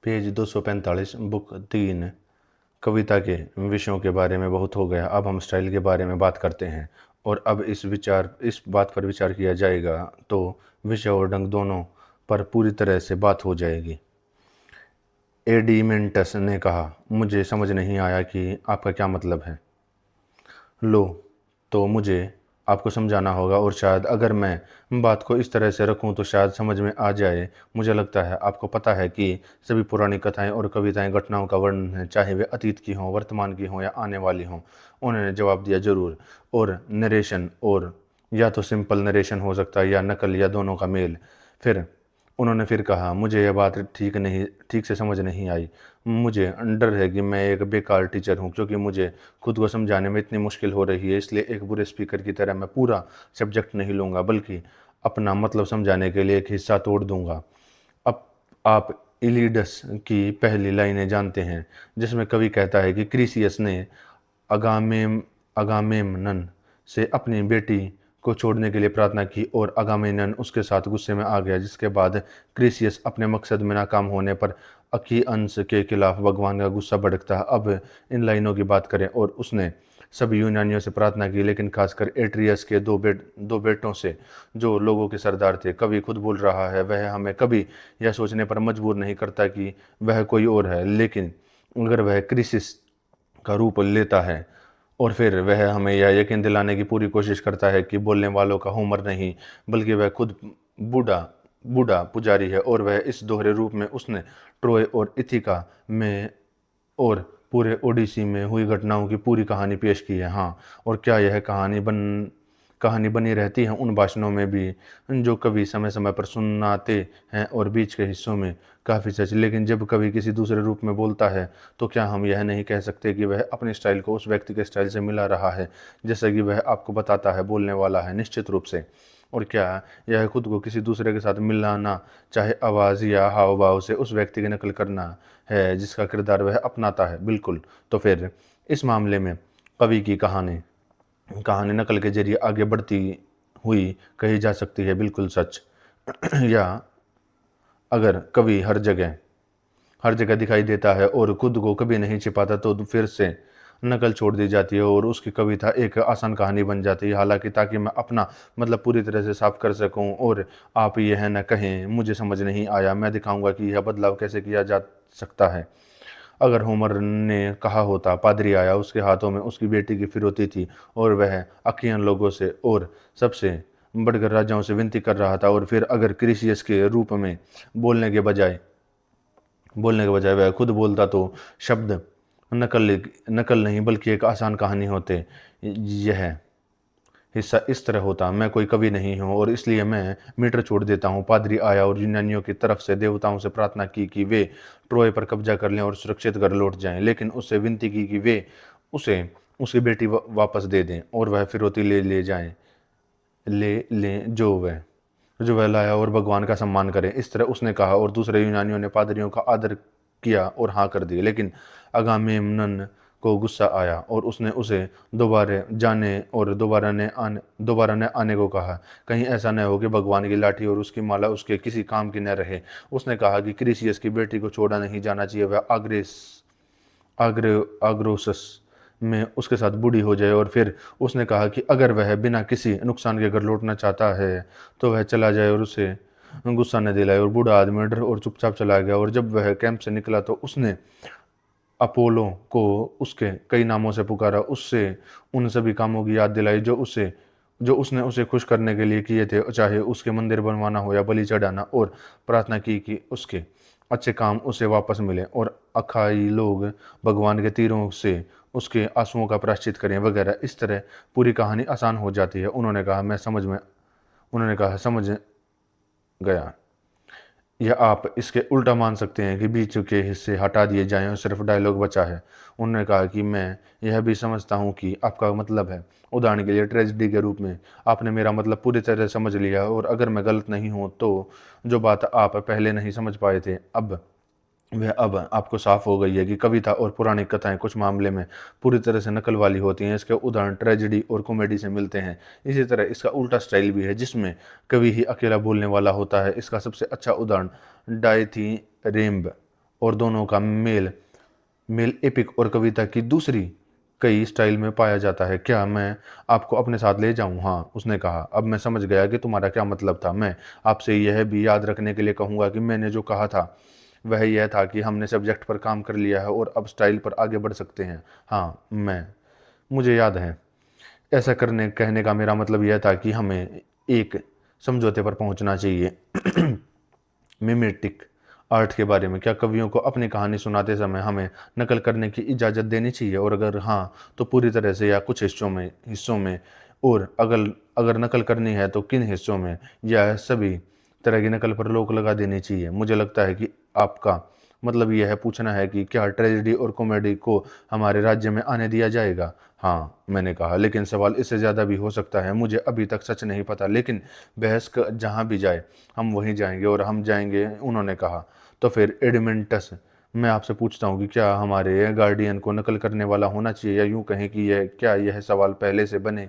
Page 245 book 3 कविता के विषयों के बारे में बहुत हो गया। अब हम स्टाइल के बारे में बात करते हैं और अब इस बात पर विचार किया जाएगा तो विषय और ढंग दोनों पर पूरी तरह से बात हो जाएगी। एडिमेंटस ने कहा, मुझे समझ नहीं आया कि आपका क्या मतलब है। लो, तो मुझे आपको समझाना होगा और शायद अगर मैं बात को इस तरह से रखूं तो शायद समझ में आ जाए। मुझे लगता है आपको पता है कि सभी पुरानी कथाएं और कविताएं घटनाओं का वर्णन है, चाहे वे अतीत की हों, वर्तमान की हों या आने वाली हों। उन्होंने जवाब दिया, जरूर। और नरेशन, और या तो सिंपल नरेशन हो सकता है या नकल या दोनों का मेल। फिर उन्होंने फिर कहा, मुझे यह बात ठीक से समझ नहीं आई। मुझे डर है कि मैं एक बेकार टीचर हूँ, क्योंकि मुझे खुद को समझाने में इतनी मुश्किल हो रही है। इसलिए एक बुरे स्पीकर की तरह मैं पूरा सब्जेक्ट नहीं लूँगा, बल्कि अपना मतलब समझाने के लिए एक हिस्सा तोड़ दूँगा। अब आप इलीडस की पहली लाइनें जानते हैं, जिसमें कवि कहता है कि क्रीसियस ने अगामेमनन से अपनी बेटी को छोड़ने के लिए प्रार्थना की और अगामेमनन उसके साथ गुस्से में आ गया, जिसके बाद क्रीसियस अपने मकसद में नाकाम होने पर अकियंस के खिलाफ भगवान का गुस्सा भड़कता है। अब इन लाइनों की बात करें, और उसने सभी यूनानियों से प्रार्थना की, लेकिन खासकर एट्रियस के दो बेटों से, जो लोगों के सरदार थे। कवि खुद बोल रहा है, वह हमें कभी यह सोचने पर मजबूर नहीं करता कि वह कोई और है, लेकिन अगर वह क्रिसिस का रूप लेता है, और फिर वह हमें यह यकीन दिलाने की पूरी कोशिश करता है कि बोलने वालों का होमर नहीं, बल्कि वह खुद बूढ़ा बूढ़ा पुजारी है। और वह इस दोहरे रूप में उसने ट्रोय और इथिका में और पूरे ओडिसी में हुई घटनाओं की पूरी कहानी पेश की है। हाँ, और क्या यह कहानी बनी रहती है उन भाषणों में भी, जो कवि समय समय पर सुनाते हैं, और बीच के हिस्सों में काफ़ी सच। लेकिन जब कवि किसी दूसरे रूप में बोलता है, तो क्या हम यह नहीं कह सकते कि वह अपने स्टाइल को उस व्यक्ति के स्टाइल से मिला रहा है, जैसा कि वह आपको बताता है बोलने वाला है? निश्चित रूप से। और क्या यह खुद को किसी दूसरे के साथ मिलाना, चाहे आवाज़ या हाव भाव से, उस व्यक्ति की नकल करना है जिसका किरदार वह अपनाता है? बिल्कुल। तो फिर इस मामले में कवि की कहानी कहानी नकल के जरिए आगे बढ़ती हुई कही जा सकती है। बिल्कुल सच। या अगर कवि हर जगह दिखाई देता है और खुद को कभी नहीं छिपाता, तो फिर से नकल छोड़ दी जाती है और उसकी कविता एक आसान कहानी बन जाती है। हालांकि ताकि मैं अपना मतलब पूरी तरह से साफ कर सकूं और आप यह न कहें मुझे समझ नहीं आया, मैं दिखाऊंगा कि यह बदलाव कैसे किया जा सकता है। अगर होमर ने कहा होता, पादरी आया, उसके हाथों में उसकी बेटी की फिरौती थी और वह अकियन लोगों से और सबसे बढ़कर राजाओं से विनती कर रहा था, और फिर अगर क्रिसियस के रूप में बोलने के बजाय वह खुद बोलता, तो शब्द नकल नहीं बल्कि एक आसान कहानी होते। यह हिस्सा इस तरह होता, मैं कोई कवि नहीं हूँ और इसलिए मैं मीटर छोड़ देता हूँ। पादरी आया और यूनानियों की तरफ से देवताओं से प्रार्थना की कि वे ट्रोय पर कब्जा कर लें और सुरक्षित घर लौट जाएं, लेकिन उससे विनती की कि वे उसे उसकी बेटी वापस दे दें और वह फिरौती ले लें जो वह लाया, और भगवान का सम्मान करें। इस तरह उसने कहा, और दूसरे यूनानियों ने पादरियों का आदर किया और हाँ कर दिए। लेकिन अगामेम्नन को गुस्सा आया और उसने उसे दोबारा न आने को कहा। कहीं ऐसा न हो कि भगवान की लाठी और उसकी माला उसके किसी काम की न रहे। उसने कहा कि क्रिसियस की बेटी को छोड़ा नहीं जाना चाहिए, वह आग्रोसस में उसके साथ बूढ़ी हो जाए। और फिर उसने कहा कि अगर वह बिना किसी नुकसान के घर लौटना चाहता है, तो वह चला जाए और उसे गुस्सा न दिलाए। और बूढ़ा आदमी डर और चुपचाप चला गया। और जब वह कैंप से निकला, तो उसने अपोलो को उसके कई नामों से पुकारा, उससे उन सभी कामों की याद दिलाई जो उसने उसे खुश करने के लिए किए थे, चाहे उसके मंदिर बनवाना हो या बलि चढ़ाना, और प्रार्थना की कि उसके अच्छे काम उसे वापस मिले और अखाई लोग भगवान के तीरों से उसके आंसुओं का प्रायश्चित करें वगैरह। इस तरह पूरी कहानी आसान हो जाती है। उन्होंने कहा, समझ गया। या आप इसके उल्टा मान सकते हैं कि बीच के हिस्से हटा दिए जाएं और सिर्फ डायलॉग बचा है। उन्होंने कहा कि मैं यह भी समझता हूं कि आपका मतलब है, उदाहरण के लिए ट्रेजेडी के रूप में। आपने मेरा मतलब पूरी तरह समझ लिया, और अगर मैं गलत नहीं हूं तो जो बात आप पहले नहीं समझ पाए थे, अब आपको साफ हो गई है कि कविता और पुरानी कथाएं कुछ मामले में पूरी तरह से नकल वाली होती हैं। इसके उदाहरण ट्रेजेडी और कॉमेडी से मिलते हैं। इसी तरह इसका उल्टा स्टाइल भी है, जिसमें कवि ही अकेला बोलने वाला होता है। इसका सबसे अच्छा उदाहरण डायथी रेम्ब और दोनों का मेल मेल एपिक और कविता की दूसरी कई स्टाइल में पाया जाता है। क्या मैं आपको अपने साथ ले जाऊं? हाँ, उसने कहा। अब मैं समझ गया कि तुम्हारा क्या मतलब था। मैं आपसे यह भी याद रखने के लिए कहूँगा कि मैंने जो कहा था वह यह था कि हमने सब्जेक्ट पर काम कर लिया है और अब स्टाइल पर आगे बढ़ सकते हैं। हाँ, मुझे याद है। ऐसा करने कहने का मेरा मतलब यह था कि हमें एक समझौते पर पहुंचना चाहिए। मिमेटिक आर्ट के बारे में क्या कवियों को अपनी कहानी सुनाते समय हमें नकल करने की इजाज़त देनी चाहिए, और अगर हाँ तो पूरी तरह से या कुछ हिस्सों में और अगर अगर नकल करनी है तो किन हिस्सों में, या सभी तरह की नकल पर रोक लगा देनी चाहिए? मुझे लगता है कि आपका मतलब यह पूछना है कि क्या ट्रेजेडी और कॉमेडी को हमारे राज्य में आने दिया जाएगा। हाँ, मैंने कहा, लेकिन सवाल इससे ज़्यादा भी हो सकता है। मुझे अभी तक सच नहीं पता, लेकिन बहस जहाँ भी जाए हम वहीं जाएंगे और हम जाएंगे, उन्होंने कहा। तो फिर एडमेंटस, मैं आपसे पूछता हूँ कि क्या हमारे गार्डियन को नकल करने वाला होना चाहिए, या यूं कहें कि यह सवाल पहले से बने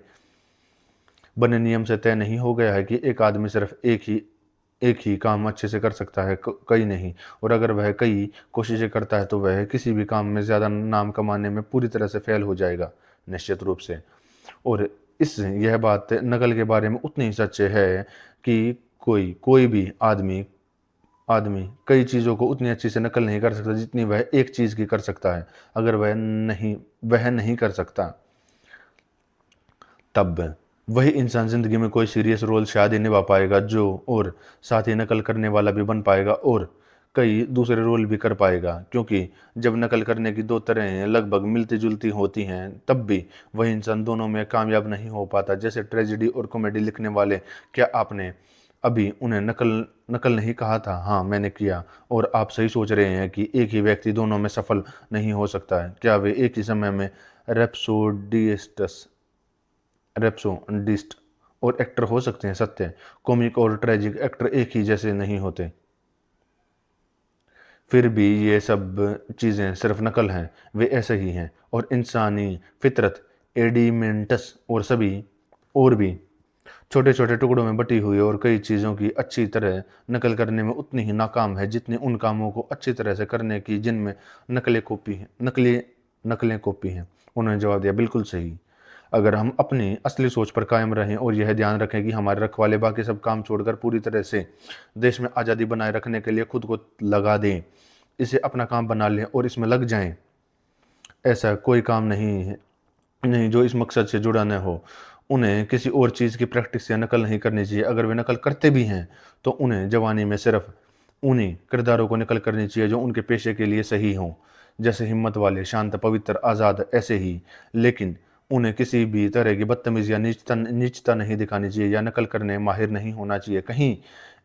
बने नियम से तय नहीं हो गया है कि एक आदमी सिर्फ एक ही काम अच्छे से कर सकता है, कई नहीं, और अगर वह कई कोशिशें करता है तो वह किसी भी काम में ज़्यादा नाम कमाने में पूरी तरह से फेल हो जाएगा। निश्चित रूप से। और यह बात नकल के बारे में उतनी ही सच है कि कोई कोई भी आदमी आदमी कई चीज़ों को उतनी अच्छी से नकल नहीं कर सकता जितनी वह एक चीज़ की कर सकता है। अगर वह नहीं कर सकता, तब वही इंसान ज़िंदगी में कोई सीरियस रोल शायद ही निभा पाएगा, जो और साथ ही नकल करने वाला भी बन पाएगा और कई दूसरे रोल भी कर पाएगा। क्योंकि जब नकल करने की दो तरह लगभग मिलती जुलती होती हैं, तब भी वही इंसान दोनों में कामयाब नहीं हो पाता। जैसे ट्रेजेडी और कॉमेडी लिखने वाले, क्या आपने अभी उन्हें नकल नकल नहीं कहा था? हाँ, मैंने किया। और आप सही सोच रहे हैं कि एक ही व्यक्ति दोनों में सफल नहीं हो सकता है। क्या वे एक ही समय में रेप्सोडिस्टस रेप्सोडिस्ट और एक्टर हो सकते हैं? सत्य। कॉमिक और ट्रेजिक एक्टर एक ही जैसे नहीं होते। फिर भी ये सब चीज़ें सिर्फ नकल हैं, वे ऐसे ही हैं। और इंसानी फितरत एडिमेंटस और सभी और भी छोटे छोटे टुकड़ों में बटी हुई और कई चीज़ों की अच्छी तरह नकल करने में उतनी ही नाकाम है जितनी उन कामों को अच्छी तरह से करने की जिनमें नकलें कॉपी हैं। उन्होंने जवाब दिया, बिल्कुल सही। अगर हम अपनी असली सोच पर कायम रहें और यह ध्यान रखें कि हमारे रखवाले बाकी सब काम छोड़कर पूरी तरह से देश में आज़ादी बनाए रखने के लिए खुद को लगा दें, इसे अपना काम बना लें और इसमें लग जाएं, ऐसा कोई काम नहीं जो इस मकसद से जुड़ा न हो। उन्हें किसी और चीज़ की प्रैक्टिस या नकल नहीं करनी चाहिए। अगर वे नकल करते भी हैं तो उन्हें जवानी में सिर्फ उन्हीं किरदारों को नकल करनी चाहिए जो उनके पेशे के लिए सही हों, जैसे हिम्मत वाले, शांत, पवित्र, आज़ाद, ऐसे ही। लेकिन उन्हें किसी भी तरह की बदतमीज़ी या नीचता नहीं दिखानी चाहिए या नकल करने माहिर नहीं होना चाहिए। कहीं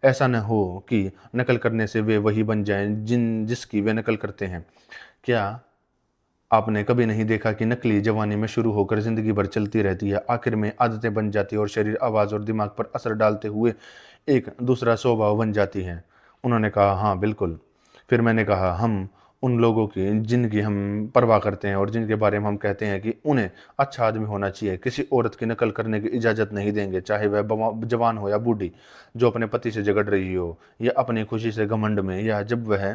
ऐसा न हो कि नकल करने से वे वही बन जाएं जिसकी वे नकल करते हैं। क्या आपने कभी नहीं देखा कि नकली जवानी में शुरू होकर ज़िंदगी भर चलती रहती है, आखिर में आदतें बन जाती है और शरीर, आवाज़ और दिमाग पर असर डालते हुए एक दूसरा स्वभाव बन जाती हैं? उन्होंने कहा, हाँ बिल्कुल। फिर मैंने कहा, हम उन लोगों की जिनकी हम परवाह करते हैं और जिनके बारे में हम कहते हैं कि उन्हें अच्छा आदमी होना चाहिए, किसी औरत की नकल करने की इजाज़त नहीं देंगे, चाहे वह जवान हो या बूढ़ी, जो अपने पति से झगड़ रही हो या अपनी खुशी से घमंड में, या जब वह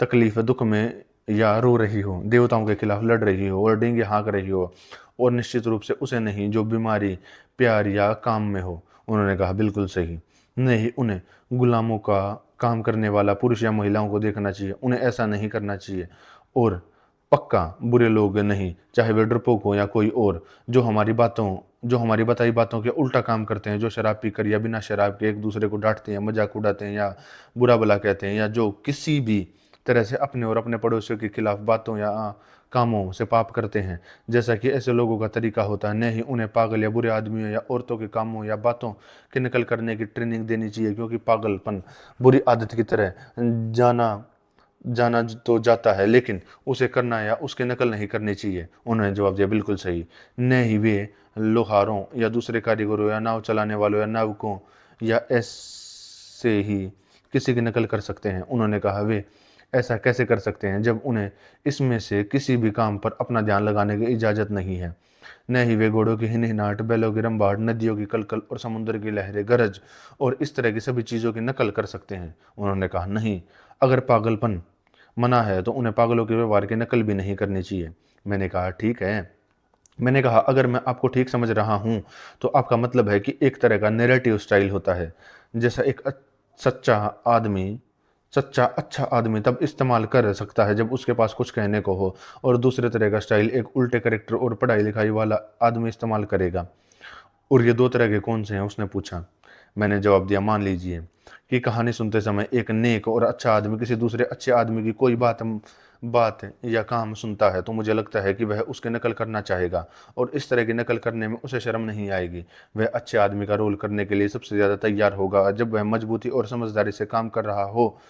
तकलीफ दुख में या रो रही हो, देवताओं के खिलाफ लड़ रही हो और डींगे हाँक रही हो, और निश्चित रूप से उसे नहीं जो बीमारी, प्यार या काम में हो। उन्होंने कहा, बिल्कुल सही। नहीं, उन्हें गुलामों का काम करने वाला पुरुष या महिलाओं को देखना चाहिए, उन्हें ऐसा नहीं करना चाहिए। और पक्का बुरे लोग नहीं, चाहे वे डरपोक हो या कोई और, जो हमारी बताई बातों के उल्टा काम करते हैं, जो शराब पीकर या बिना शराब के एक दूसरे को डांटते हैं, मजाक उड़ाते हैं या बुरा भला कहते हैं, या जो किसी भी तरह से अपने और अपने पड़ोसियों के खिलाफ बातों या कामों से पाप करते हैं, जैसा कि ऐसे लोगों का तरीका होता है। न ही उन्हें पागल या बुरे आदमियों या औरतों के कामों या बातों की नकल करने की ट्रेनिंग देनी चाहिए, क्योंकि पागलपन बुरी आदत की तरह जाना जाना तो जाता है, लेकिन उसे करना या उसकी नकल नहीं करनी चाहिए। उन्होंने जवाब दिया, बिल्कुल सही। न ही वे लोहारों या दूसरे कारीगरों या नाव चलाने वालों या नाविकों या ऐसे ही किसी की नकल कर सकते हैं। उन्होंने कहा, वे ऐसा कैसे कर सकते हैं जब उन्हें इसमें से किसी भी काम पर अपना ध्यान लगाने की इजाज़त नहीं है? न ही वे घोड़ों की हिनहिनाहट, बैलों की रंबाहट, नदियों की कलकल और समुद्र की लहरें, गरज और इस तरह की सभी चीज़ों की नकल कर सकते हैं? उन्होंने कहा, नहीं। अगर पागलपन मना है तो उन्हें पागलों के व्यवहार की नकल भी नहीं करनी चाहिए। मैंने कहा, ठीक है। मैंने कहा, अगर मैं आपको ठीक समझ रहा हूँ, तो आपका मतलब है कि एक तरह का नैरेटिव स्टाइल होता है, जैसा एक सच्चा आदमी सच्चा अच्छा आदमी तब इस्तेमाल कर सकता है जब उसके पास कुछ कहने को हो, और दूसरे तरह का स्टाइल एक उल्टे करेक्टर और पढ़ाई लिखाई वाला आदमी इस्तेमाल करेगा। और ये दो तरह के कौन से हैं, उसने पूछा। मैंने जवाब दिया, मान लीजिए कि कहानी सुनते समय एक नेक और अच्छा आदमी किसी दूसरे अच्छे आदमी की कोई बात या काम सुनता है, तो मुझे लगता है कि वह उसकी नकल करना चाहेगा, और इस तरह की नकल करने में उसे शर्म नहीं आएगी। वह अच्छे आदमी का रोल करने के लिए सबसे ज़्यादा तैयार होगा जब वह मजबूती और समझदारी से काम कर रहा हो,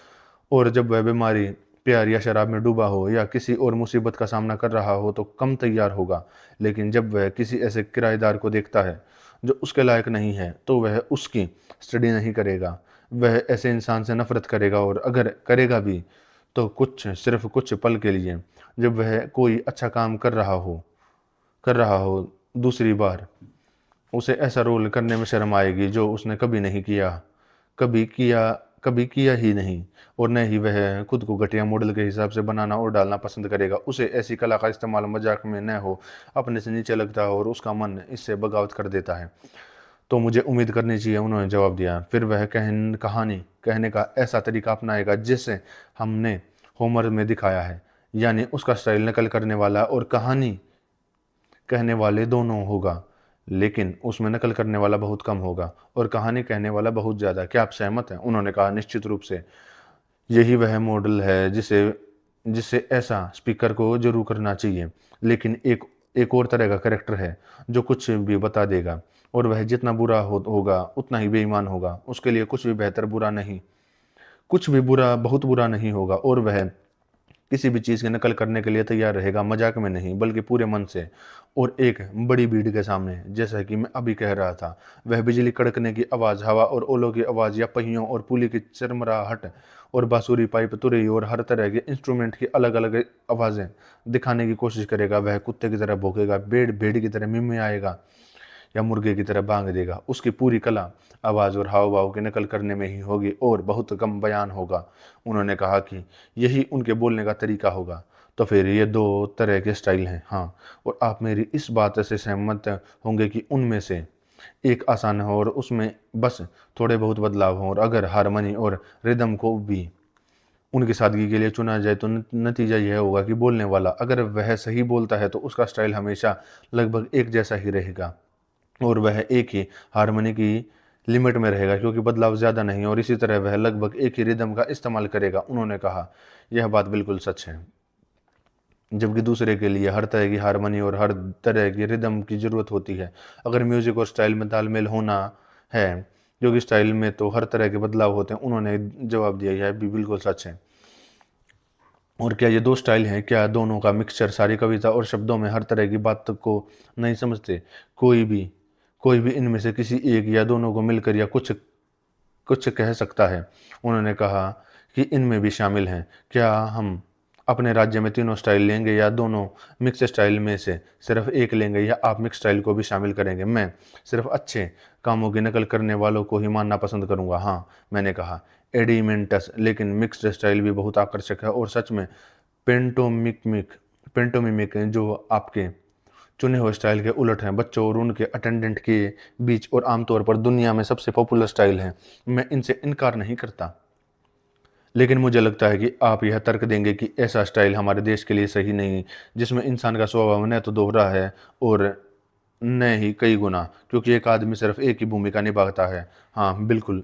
और जब वह बीमारी, प्यार या शराब में डूबा हो या किसी और मुसीबत का सामना कर रहा हो तो कम तैयार होगा। लेकिन जब वह किसी ऐसे किराएदार को देखता है जो उसके लायक नहीं है, तो वह उसकी स्टडी नहीं करेगा। वह ऐसे इंसान से नफरत करेगा, और अगर करेगा भी तो सिर्फ कुछ पल के लिए, जब वह कोई अच्छा काम कर रहा हो। दूसरी बार उसे ऐसा रोल करने में शर्म आएगी जो उसने कभी किया कभी किया ही नहीं, और न ही वह खुद को घटिया मॉडल के हिसाब से बनाना और डालना पसंद करेगा। उसे ऐसी कला का इस्तेमाल मजाक में न हो, अपने से नीचे लगता है, और उसका मन इससे बगावत कर देता है। तो मुझे उम्मीद करनी चाहिए, उन्होंने जवाब दिया। फिर वह कहानी कहने का ऐसा तरीका अपनाएगा जिसे हमने होमर में दिखाया है, यानी उसका स्टाइल नकल करने वाला और कहानी कहने वाले दोनों होगा, लेकिन उसमें नकल करने वाला बहुत कम होगा और कहानी कहने वाला बहुत ज़्यादा। क्या आप सहमत हैं? उन्होंने कहा, निश्चित रूप से। यही वह मॉडल है जिसे जिसे ऐसा स्पीकर को जरूर करना चाहिए। लेकिन एक और तरह का करेक्टर है जो कुछ भी बता देगा, और वह जितना बुरा होगा उतना ही बेईमान होगा। उसके लिए कुछ भी बुरा बहुत बुरा नहीं होगा, और वह किसी भी चीज़ की नकल करने के लिए तैयार रहेगा, मजाक में नहीं बल्कि पूरे मन से। और एक बड़ी भीड़ के सामने, जैसा कि मैं अभी कह रहा था, वह बिजली कड़कने की आवाज़, हवा और ओलों की आवाज़, या पहियों और पुली की चरमराहट, और बांसुरी, पाइप, तुरई और हर तरह के इंस्ट्रूमेंट की अलग अलग आवाज़ें दिखाने की कोशिश करेगा। वह कुत्ते की तरह भौंकेगा, भेड़ भेड़ की तरह मिमियाएगा, या मुर्गे की तरह बांग देगा। उसकी पूरी कला आवाज़ और हाव भाव की नकल करने में ही होगी, और बहुत कम बयान होगा। उन्होंने कहा कि यही उनके बोलने का तरीका होगा। तो फिर ये दो तरह के स्टाइल हैं, हाँ, और आप मेरी इस बात से सहमत होंगे कि उनमें से एक आसान हो और उसमें बस थोड़े बहुत बदलाव हों, और अगर हारमोनी और रिदम को भी उनकी सादगी के लिए चुना जाए तो नतीजा यह होगा कि बोलने वाला, अगर वह सही बोलता है, तो उसका स्टाइल हमेशा लगभग एक जैसा ही रहेगा, और वह एक ही हारमोनी की लिमिट में रहेगा, क्योंकि बदलाव ज़्यादा नहीं, और इसी तरह वह लगभग एक ही रिदम का इस्तेमाल करेगा। उन्होंने कहा, यह बात बिल्कुल सच है। जबकि दूसरे के लिए हर तरह की हारमोनी और हर तरह की रिदम की ज़रूरत होती है। अगर म्यूज़िक और स्टाइल में तालमेल होना है, क्योंकि स्टाइल में तो हर तरह के बदलाव होते हैं। उन्होंने जवाब दिया, यह भी बिल्कुल सच है। और क्या ये दो स्टाइल हैं? क्या दोनों का मिक्सचर सारी कविता और शब्दों में हर तरह की बात को नहीं समझते? कोई भी कोई भी इनमें से किसी एक या दोनों को मिलकर या कुछ कुछ कह सकता है। उन्होंने कहा कि इनमें भी शामिल हैं। क्या हम अपने राज्य में तीनों स्टाइल लेंगे, या दोनों मिक्स स्टाइल में से सिर्फ एक लेंगे, या आप मिक्स स्टाइल को भी शामिल करेंगे? मैं सिर्फ अच्छे कामों की नकल करने वालों को ही मानना पसंद करूंगा। हाँ, मैंने कहा, एडिमेंटस, लेकिन मिक्स्ड स्टाइल भी बहुत आकर्षक है, और सच में पेंटोमिमिक पेंटोमिमिक जो आपके चुने हुए स्टाइल के उलट हैं, बच्चों और उनके अटेंडेंट के बीच, और आमतौर पर दुनिया में सबसे पॉपुलर स्टाइल हैं। मैं इनसे इनकार नहीं करता, लेकिन मुझे लगता है कि आप यह तर्क देंगे कि ऐसा स्टाइल हमारे देश के लिए सही नहीं, जिसमें इंसान का स्वभाव न तो दोहरा है और न ही कई गुना, क्योंकि एक आदमी सिर्फ एक ही भूमिका निभाता है। हाँ, बिल्कुल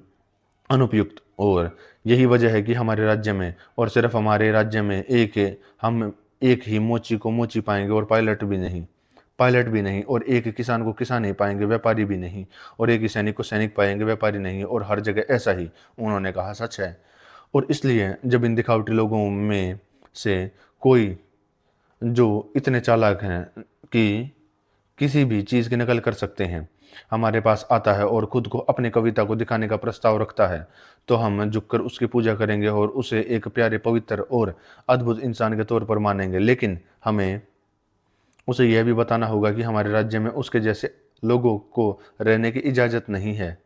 अनुपयुक्त। और यही वजह है कि हमारे राज्य में, और सिर्फ हमारे राज्य में, हम एक ही मोची को मोची पाएंगे, और पायलट भी नहीं, और एक ही किसान को किसान नहीं पाएंगे, व्यापारी भी नहीं, और एक ही सैनिक को सैनिक पाएंगे, व्यापारी नहीं, और हर जगह ऐसा ही। उन्होंने कहा, सच है। और इसलिए जब इन दिखावटी लोगों में से कोई, जो इतने चालाक हैं कि किसी भी चीज़ की नकल कर सकते हैं, हमारे पास आता है और खुद को अपनी कविता को दिखाने का प्रस्ताव रखता है, तो हम झुककर उसकी पूजा करेंगे और उसे एक प्यारे, पवित्र और अद्भुत इंसान के तौर पर मानेंगे। लेकिन हमें उसे यह भी बताना होगा कि हमारे राज्य में उसके जैसे लोगों को रहने की इजाज़त नहीं है।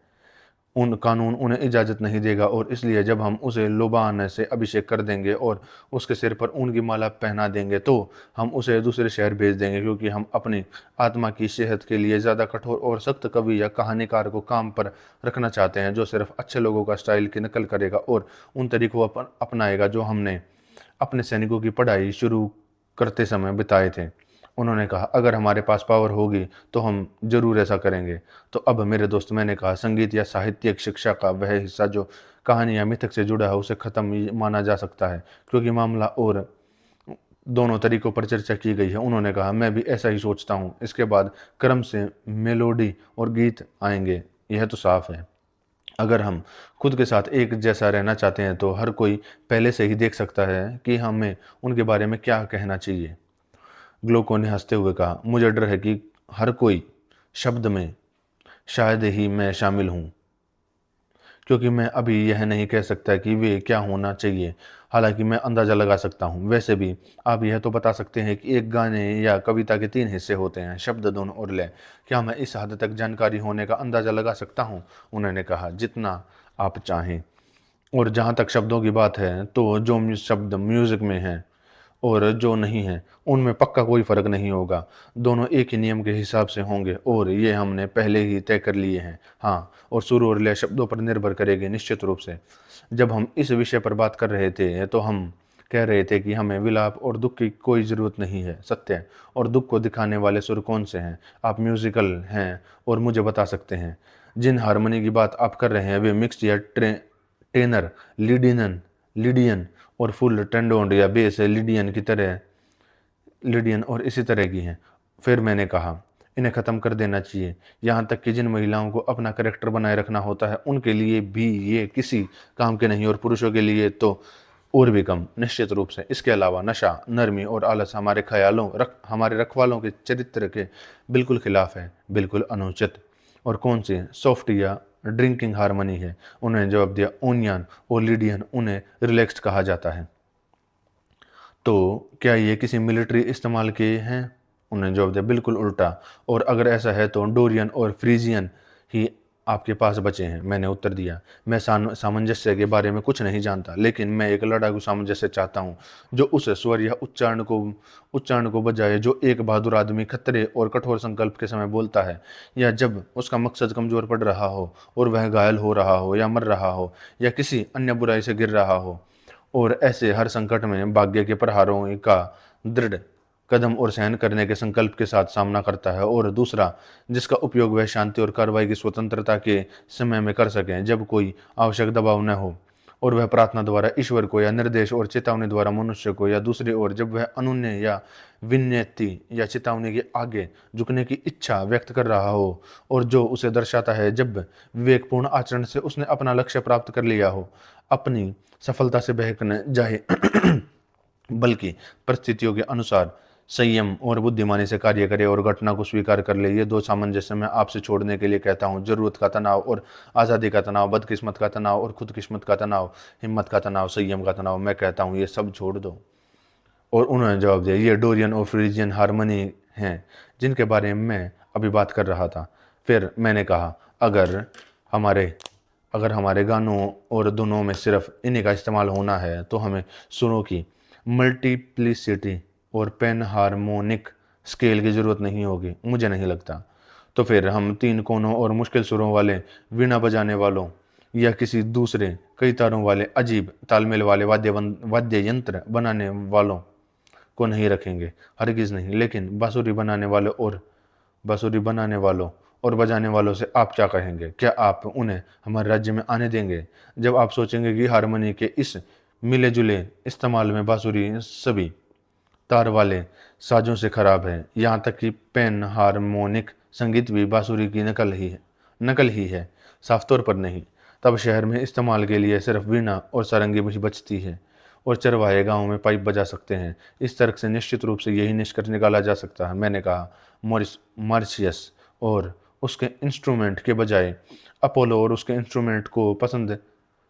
उन कानून उन्हें इजाज़त नहीं देगा, और इसलिए जब हम उसे लोबान से अभिषेक कर देंगे और उसके सिर पर ऊन की माला पहना देंगे, तो हम उसे दूसरे शहर भेज देंगे, क्योंकि हम अपनी आत्मा की सेहत के लिए ज़्यादा कठोर और सख्त कवि या कहानीकार को काम पर रखना चाहते हैं, जो सिर्फ अच्छे लोगों का स्टाइल की नकल करेगा और उन तरीकों को अपनाएगा जो हमने अपने सैनिकों की पढ़ाई शुरू करते समय बिताए थे। उन्होंने कहा, अगर हमारे पास पावर होगी तो हम ज़रूर ऐसा करेंगे। तो अब मेरे दोस्त, मैंने कहा, संगीत या साहित्यिक शिक्षा का वह हिस्सा जो कहानी या मिथक से जुड़ा है उसे ख़त्म ही माना जा सकता है, क्योंकि मामला और दोनों तरीकों पर चर्चा की गई है। उन्होंने कहा, मैं भी ऐसा ही सोचता हूँ। इसके बाद क्रम से मेलोडी और गीत आएंगे, यह तो साफ है। अगर हम खुद के साथ एक जैसा रहना चाहते हैं तो हर कोई पहले से ही देख सकता है कि हमें उनके बारे में क्या कहना चाहिए। ग्लोको ने हंसते हुए कहा, मुझे डर है कि हर कोई शब्द में शायद ही मैं शामिल हूँ, क्योंकि मैं अभी यह नहीं कह सकता कि वे क्या होना चाहिए। हालांकि मैं अंदाज़ा लगा सकता हूँ। वैसे भी आप यह तो बता सकते हैं कि एक गाने या कविता के 3 हिस्से होते हैं, शब्द, धुन और लय। क्या मैं इस हद तक जानकारी होने का अंदाज़ा लगा सकता हूँ? उन्होंने कहा, जितना आप चाहें। और जहाँ तक शब्दों की बात है, तो जो शब्द म्यूज़िक में हैं और जो नहीं है, उनमें पक्का कोई फ़र्क नहीं होगा। दोनों एक ही नियम के हिसाब से होंगे, और ये हमने पहले ही तय कर लिए हैं। हाँ, और सुर और लय शब्दों पर निर्भर करेंगे, निश्चित रूप से। जब हम इस विषय पर बात कर रहे थे तो हम कह रहे थे कि हमें विलाप और दुख की कोई ज़रूरत नहीं है। सत्य और दुख को दिखाने वाले सुर कौन से हैं? आप म्यूज़िकल हैं और मुझे बता सकते हैं। जिन हारमोनी की बात आप कर रहे हैं वे मिक्स्ड या टेनर, लिडियन और फुल टेंडोन या बेस लिडियन और इसी तरह की हैं। फिर मैंने कहा, इन्हें ख़त्म कर देना चाहिए। यहाँ तक कि जिन महिलाओं को अपना कैरेक्टर बनाए रखना होता है, उनके लिए भी ये किसी काम के नहीं, और पुरुषों के लिए तो और भी कम, निश्चित रूप से। इसके अलावा नशा, नरमी और आलस हमारे रखवालों के चरित्र के बिल्कुल खिलाफ है, बिल्कुल अनुचित। और कौन सी सॉफ्ट या ड्रिंकिंग हारमोनी है? उन्होंने जवाब दिया, ओनियन और लिडियन, उन्हें रिलैक्स्ड कहा जाता है। तो क्या ये किसी मिलिट्री इस्तेमाल के हैं? उन्होंने जवाब दिया, बिल्कुल उल्टा। और अगर ऐसा है तो डोरियन और फ्रीजियन ही आपके पास बचे हैं। मैंने उत्तर दिया, मैं सामंजस्य के बारे में कुछ नहीं जानता, लेकिन मैं एक लड़ाकू सामंजस्य चाहता हूँ, जो उस स्वर या उच्चारण को बजाए जो एक बहादुर आदमी खतरे और कठोर संकल्प के समय बोलता है, या जब उसका मकसद कमजोर पड़ रहा हो और वह घायल हो रहा हो या मर रहा हो या किसी अन्य बुराई से गिर रहा हो, और ऐसे हर संकट में भाग्य के प्रहारों का दृढ़ कदम और सहन करने के संकल्प के साथ सामना करता है। और दूसरा, जिसका उपयोग वह शांति और कार्रवाई की स्वतंत्रता के समय में कर सकें, जब कोई आवश्यक दबाव न हो, और वह प्रार्थना द्वारा ईश्वर को या निर्देश और चेतावनी द्वारा मनुष्य को, या दूसरी ओर जब वह अनुन्य या विनती या चेतावनी के आगे झुकने की इच्छा व्यक्त कर रहा हो, और जो उसे दर्शाता है जब विवेकपूर्ण आचरण से उसने अपना लक्ष्य प्राप्त कर लिया हो, अपनी सफलता से बहक न जाए बल्कि परिस्थितियों के अनुसार संयम और बुद्धिमानी से कार्य करे और घटना को स्वीकार कर ले। ये दो सामंजस्य मैं आपसे छोड़ने के लिए कहता हूँ। जरूरत का तनाव और आज़ादी का तनाव, बदकिस्मत का तनाव और खुदकिस्मत का तनाव, हिम्मत का तनाव, संयम का तनाव, मैं कहता हूँ ये सब छोड़ दो। और उन्होंने जवाब दिया, ये डोरियन और फ्रीजियन हारमोनी हैं जिनके बारे में मैं अभी बात कर रहा था। फिर मैंने कहा, हमारे अगर हमारे गानों और धुनों में सिर्फ इन्हीं का इस्तेमाल होना है तो हमें सुरों की मल्टीप्लिसिटी और पेन हार्मोनिक स्केल की ज़रूरत नहीं होगी, मुझे नहीं लगता। तो फिर हम 3 कोनों और मुश्किल सुरों वाले वीणा बजाने वालों या किसी दूसरे कई तारों वाले अजीब तालमेल वाले वाद्य यंत्र बनाने वालों को नहीं रखेंगे, हरगिज़ नहीं। लेकिन बांसुरी बनाने वालों और बजाने वालों से आप क्या कहेंगे? क्या आप उन्हें हमारे राज्य में आने देंगे? जब आप सोचेंगे कि हारमोनी के इस मिले जुले इस्तेमाल में बांसुरी सभी तार वाले साजों से खराब है, यहाँ तक कि पेन हार्मोनिक संगीत भी बांसुरी की नकल ही है, साफ तौर पर नहीं। तब शहर में इस्तेमाल के लिए सिर्फ वीणा और सारंगी बचती है, और चरवाहे गाँव में पाइप बजा सकते हैं। इस तर्क से निश्चित रूप से यही निष्कर्ष निकाला जा सकता है, मैंने कहा, मार्शियस और उसके इंस्ट्रूमेंट के बजाय अपोलो और उसके इंस्ट्रूमेंट को पसंद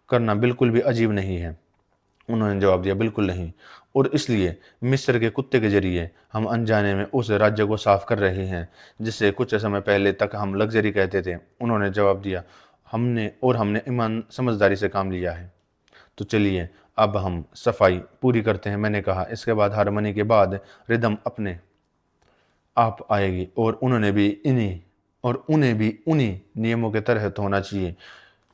करना बिल्कुल भी अजीब नहीं है। उन्होंने जवाब दिया, बिल्कुल नहीं। और इसलिए मिस्र के कुत्ते के जरिए हम अनजाने में उस राज्य को साफ कर रहे हैं जिसे कुछ समय पहले तक हम लग्जरी कहते थे। उन्होंने जवाब दिया, हमने ईमान समझदारी से काम लिया है। तो चलिए अब हम सफाई पूरी करते हैं, मैंने कहा। इसके बाद हारमोनी के बाद रिदम अपने आप आएगी और उन्हें भी उन्हीं नियमों के तहत होना चाहिए,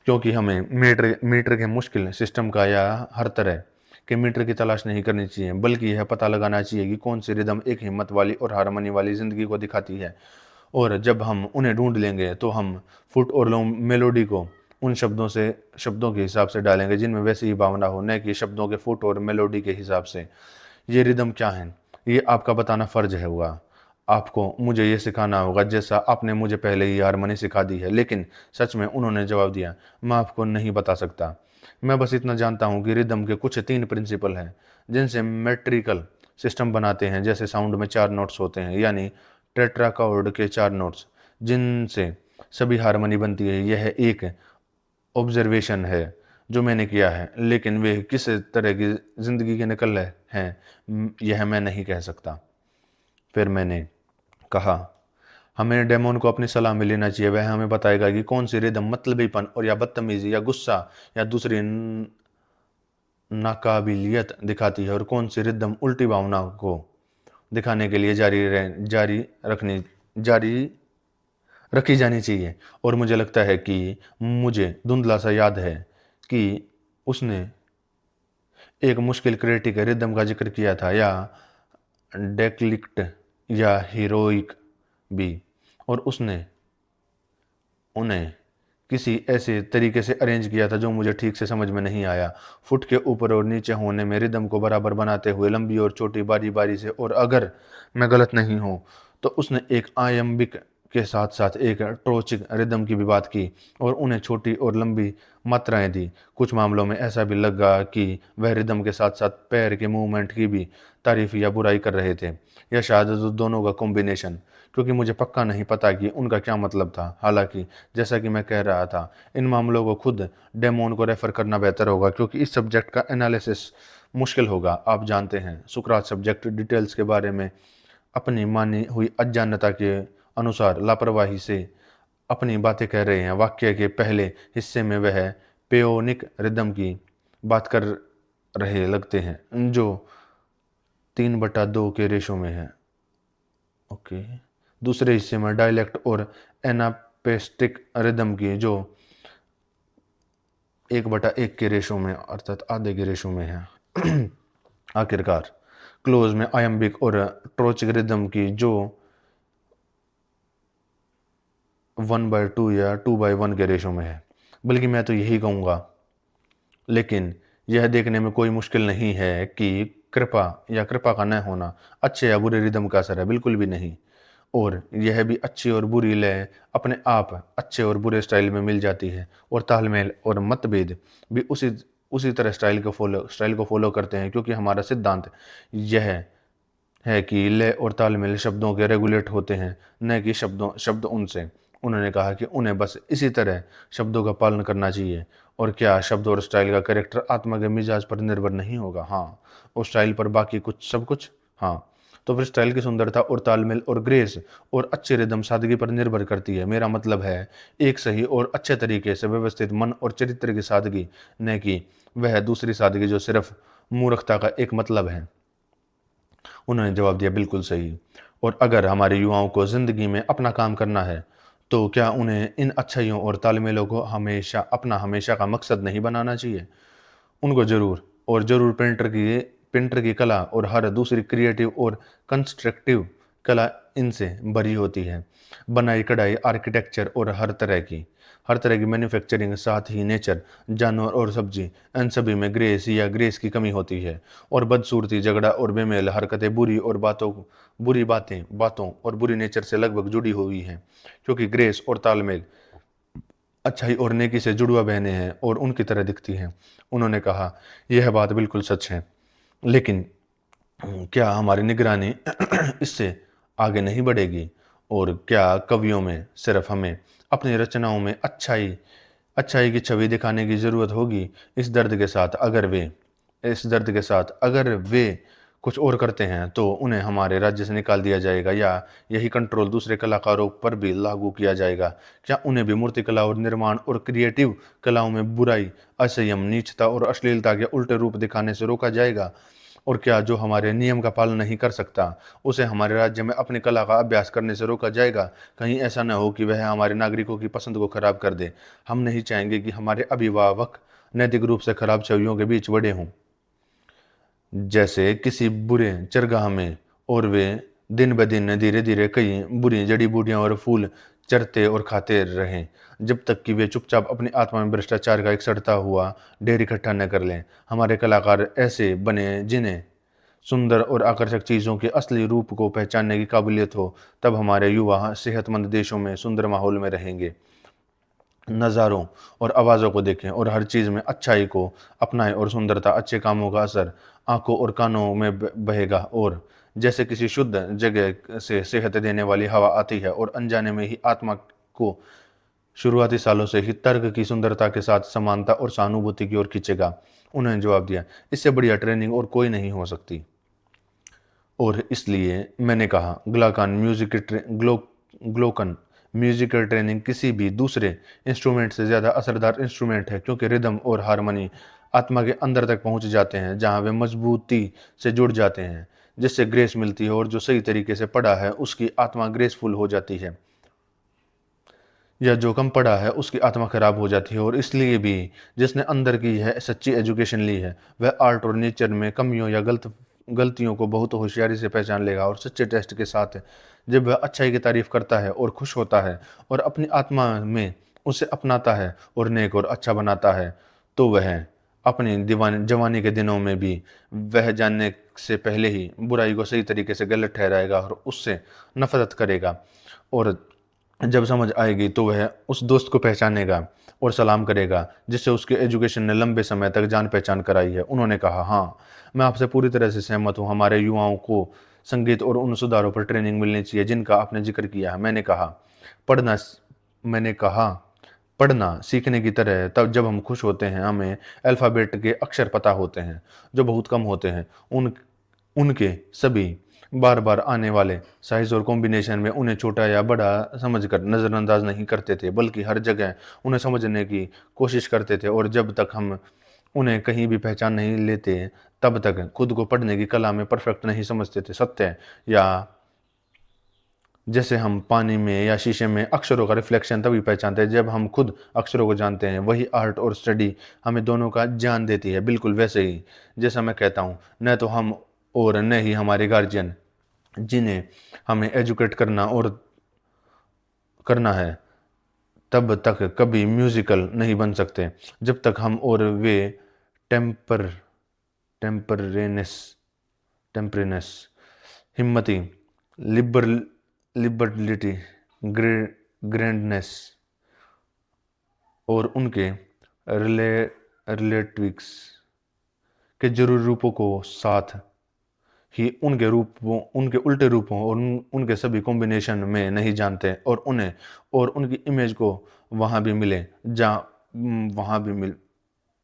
क्योंकि हमें मीटर मीटर के मुश्किल सिस्टम का या हर तरह के मीटर की तलाश नहीं करनी चाहिए, बल्कि यह पता लगाना चाहिए कि कौन सी रिदम एक हिम्मत वाली और हारमोनी वाली ज़िंदगी को दिखाती है। और जब हम उन्हें ढूंढ लेंगे तो हम फुट और लॉन्ग मेलोडी को उन शब्दों के हिसाब से डालेंगे जिनमें वैसी ही भावना हो, न कि शब्दों के फुट और मेलोडी के हिसाब से। ये रिदम क्या है, ये आपका बताना फ़र्ज है होगा। आपको मुझे ये सिखाना होगा जैसा आपने मुझे पहले ही हारमोनी सिखा दी है। लेकिन सच में, उन्होंने जवाब दिया, मैं आपको नहीं बता सकता। मैं बस इतना जानता हूँ कि रिदम के कुछ 3 प्रिंसिपल हैं जिनसे मेट्रिकल सिस्टम बनाते हैं। जैसे साउंड में 4 नोट्स होते हैं, यानी टेट्राकॉर्ड के 4 नोट्स जिनसे सभी हारमोनी बनती है। यह एक ऑब्जर्वेशन है जो मैंने किया है, लेकिन वे किस तरह की ज़िंदगी के नकल हैं यह मैं नहीं कह सकता। फिर मैंने कहा, हमें डेमोन को अपनी सलाह में लेना चाहिए। वह हमें बताएगा कि कौन सी रिदम मतलबीपन और या बदतमीजी या गुस्सा या दूसरी नाकाबिलियत दिखाती है, और कौन सी रिदम उल्टी भावना को दिखाने के लिए जारी रखी जानी चाहिए। और मुझे लगता है कि मुझे धुंधला सा याद है कि उसने एक मुश्किल क्रिटिक रिदम का जिक्र किया था, या डेक्लिक्ट या हीरोइक भी, और उसने उन्हें किसी ऐसे तरीके से अरेंज किया था जो मुझे ठीक से समझ में नहीं आया। फुट के ऊपर और नीचे होने में रिदम को बराबर बनाते हुए लंबी और छोटी बारी बारी से। और अगर मैं गलत नहीं हूँ तो उसने एक आयम्बिक के साथ साथ एक ट्रोचिक रिदम की भी बात की और उन्हें छोटी और लंबी मात्राएं दी। कुछ मामलों में ऐसा भी लगा कि वह रिदम के साथ साथ पैर के मूवमेंट की भी तारीफ या बुराई कर रहे थे, या शायद दोनों का कॉम्बिनेशन, क्योंकि मुझे पक्का नहीं पता कि उनका क्या मतलब था। हालांकि जैसा कि मैं कह रहा था, इन मामलों को खुद डेमोन को रेफर करना बेहतर होगा, क्योंकि इस सब्जेक्ट का एनालिसिस मुश्किल होगा। आप जानते हैं, सुकरात सब्जेक्ट डिटेल्स के बारे में अपनी मानी हुई अज्ञानता के अनुसार लापरवाही से अपनी बातें कह रहे हैं। वाक्य के पहले हिस्से में वह पेयोनिक रिदम की बात कर रहे लगते हैं, जो 3/2 के रेशो में है। ओके। दूसरे हिस्से में डायलेक्ट और एनापेस्टिक रिदम की, जो 1/1 के रेशो में, अर्थात आधे के रेशो में है। आखिरकार क्लोज में आयम्बिक और ट्रोचिक रिदम की, जो 1/2 या 2/1 के रेशो में है। बल्कि मैं तो यही कहूँगा, लेकिन यह देखने में कोई मुश्किल नहीं है कि कृपा का न होना अच्छे या बुरे रिदम का असर है, बिल्कुल भी नहीं। और यह भी अच्छी और बुरी लय अपने आप अच्छे और बुरे स्टाइल में मिल जाती है, और तालमेल और मतभेद भी उसी तरह स्टाइल को फॉलो करते हैं, क्योंकि हमारा सिद्धांत यह है कि लय और तालमेल शब्दों के रेगुलेट होते हैं, न कि शब्द उनसे। उन्होंने कहा कि उन्हें बस इसी तरह शब्दों का पालन करना चाहिए। और क्या शब्द और स्टाइल का कैरेक्टर आत्मा के मिजाज पर निर्भर नहीं होगा? हाँ। और स्टाइल पर बाकी कुछ सब कुछ? हाँ। तो फिर स्टाइल की सुंदरता और तालमेल और ग्रेस और अच्छी रिदम सादगी पर निर्भर करती है। मेरा मतलब है एक सही और अच्छे तरीके से व्यवस्थित मन और चरित्र की सादगी, न कि वह दूसरी सादगी जो सिर्फ मूर्खता का एक मतलब है। उन्होंने जवाब दिया, बिल्कुल सही। और अगर हमारे युवाओं को ज़िंदगी में अपना काम करना है, तो क्या उन्हें इन अच्छाइयों और तालमेलों को हमेशा का मकसद नहीं बनाना चाहिए? उनको ज़रूर पेंटर की कला और हर दूसरी क्रिएटिव और कंस्ट्रक्टिव कला इनसे भरी होती है। बनाई कढ़ाई, आर्किटेक्चर और हर तरह की मैन्युफैक्चरिंग, साथ ही नेचर, जानवर और सब्जी, इन सभी में ग्रेस की कमी होती है। और बदसूरती, झगड़ा और बेमेल हरकतें बातों और बुरी नेचर से लगभग जुड़ी हुई हैं, क्योंकि ग्रेस और तालमेल अच्छाई और नेकी से जुड़वा बहने हैं और उनकी तरह दिखती हैं। उन्होंने कहा, यह बात बिल्कुल सच है, लेकिन क्या हमारी निगरानी इससे आगे नहीं बढ़ेगी? और क्या कवियों में सिर्फ हमें अपनी रचनाओं में अच्छाई की छवि दिखाने की ज़रूरत होगी? इस दर्द के साथ अगर वे कुछ और करते हैं तो उन्हें हमारे राज्य से निकाल दिया जाएगा, या यही कंट्रोल दूसरे कलाकारों पर भी लागू किया जाएगा? क्या उन्हें भी मूर्तिकला और निर्माण और क्रिएटिव कलाओं में बुराई, असंयम, नीचता और अश्लीलता के उल्टे रूप दिखाने से रोका जाएगा? और क्या जो हमारे नियम का पालन नहीं कर सकता, उसे हमारे राज्य में अपनी कला का अभ्यास करने से रोका जाएगा? कहीं ऐसा न हो कि वह हमारे नागरिकों की पसंद को खराब कर दे। हम नहीं चाहेंगे कि हमारे अभिभावक नैतिक रूप से खराब छवियों के बीच बड़े हों, जैसे किसी बुरे चरगाह में, और वे दिन ब दिन धीरे धीरे कई बुरी जड़ी बूटियां और फूल चरते और खाते रहें, जब तक कि वे चुपचाप अपनी आत्मा में भ्रष्टाचार का एक सड़ता हुआ ढेर इकट्ठा न कर लें। हमारे कलाकार ऐसे बने जिन्हें सुंदर और आकर्षक चीज़ों के असली रूप को पहचानने की काबिलियत हो, तब हमारे युवा सेहतमंद देशों में सुंदर माहौल में रहेंगे। नज़ारों और आवाज़ों को देखें और हर चीज़ में अच्छाई को अपनाएं, और सुंदरता, अच्छे कामों का असर आंखों और कानों में बहेगा। और जैसे किसी शुद्ध जगह से सेहत देने वाली हवा आती है और अनजाने में ही आत्मा को शुरुआती सालों से ही तर्क की सुंदरता के साथ समानता और सहानुभूति की ओर खींचेगा। उन्होंने जवाब दिया, इससे बढ़िया ट्रेनिंग और कोई नहीं हो सकती। और इसलिए मैंने कहा, ग्लोकन म्यूजिकल ट्रेनिंग किसी भी दूसरे इंस्ट्रूमेंट से ज़्यादा असरदार इंस्ट्रूमेंट है, क्योंकि रिदम और हारमोनी आत्मा के अंदर तक पहुंच जाते हैं, जहां वे मजबूती से जुड़ जाते हैं, जिससे ग्रेस मिलती है, और जो सही तरीके से पढ़ा है उसकी आत्मा ग्रेसफुल हो जाती है, या जो कम पढ़ा है उसकी आत्मा खराब हो जाती है। और इसलिए भी जिसने अंदर की है सच्ची एजुकेशन ली है, वह आर्ट और नेचर में कमियों या गलतियों को बहुत होशियारी से पहचान लेगा, और सच्चे टेस्ट के साथ जब वह अच्छाई की तारीफ करता है और खुश होता है और अपनी आत्मा में उसे अपनाता है और नेक और अच्छा बनाता है, तो वह अपनी दीवानी जवानी के दिनों में भी वह जानने से पहले ही बुराई को सही तरीके से गलत ठहराएगा और उससे नफरत करेगा। और जब समझ आएगी तो वह उस दोस्त को पहचानेगा और सलाम करेगा जिससे उसके एजुकेशन ने लंबे समय तक जान पहचान कराई है। उन्होंने कहा, हाँ, मैं आपसे पूरी तरह से सहमत हूँ। हमारे युवाओं को संगीत और उन सुधारों पर ट्रेनिंग मिलनी चाहिए जिनका आपने जिक्र किया है। पढ़ना मैंने कहा पढ़ना सीखने की तरह तब जब हम खुश होते हैं, हमें अल्फ़ाबेट के अक्षर पता होते हैं जो बहुत कम होते हैं। उनके सभी बार बार आने वाले साइज और कॉम्बिनेशन में उन्हें छोटा या बड़ा समझकर नज़रअंदाज नहीं करते थे, बल्कि हर जगह उन्हें समझने की कोशिश करते थे। और जब तक हम उन्हें कहीं भी पहचान नहीं लेते, तब तक खुद को पढ़ने की कला में परफेक्ट नहीं समझते थे। सत्य या जैसे हम पानी में या शीशे में अक्षरों का रिफ्लेक्शन तभी पहचानते हैं जब हम खुद अक्षरों को जानते हैं। वही आर्ट और स्टडी हमें दोनों का ज्ञान देती है। बिल्कुल वैसे ही जैसा मैं कहता हूँ, न तो हम और न ही हमारे गार्जियन जिन्हें हमें एजुकेट करना है, तब तक कभी म्यूजिकल नहीं बन सकते जब तक हम और वे टेम्पर टेम्परेनेस टेम्परेनेस हिम्मती, लिबर लिबर्लिटी, ग्रैंडनेस और उनके रिलेटिव्स के जरूरी रूपों को साथ ही उनके उल्टे रूपों और उनके सभी कॉम्बिनेशन में नहीं जानते, और उन्हें और उनकी इमेज को वहाँ भी मिले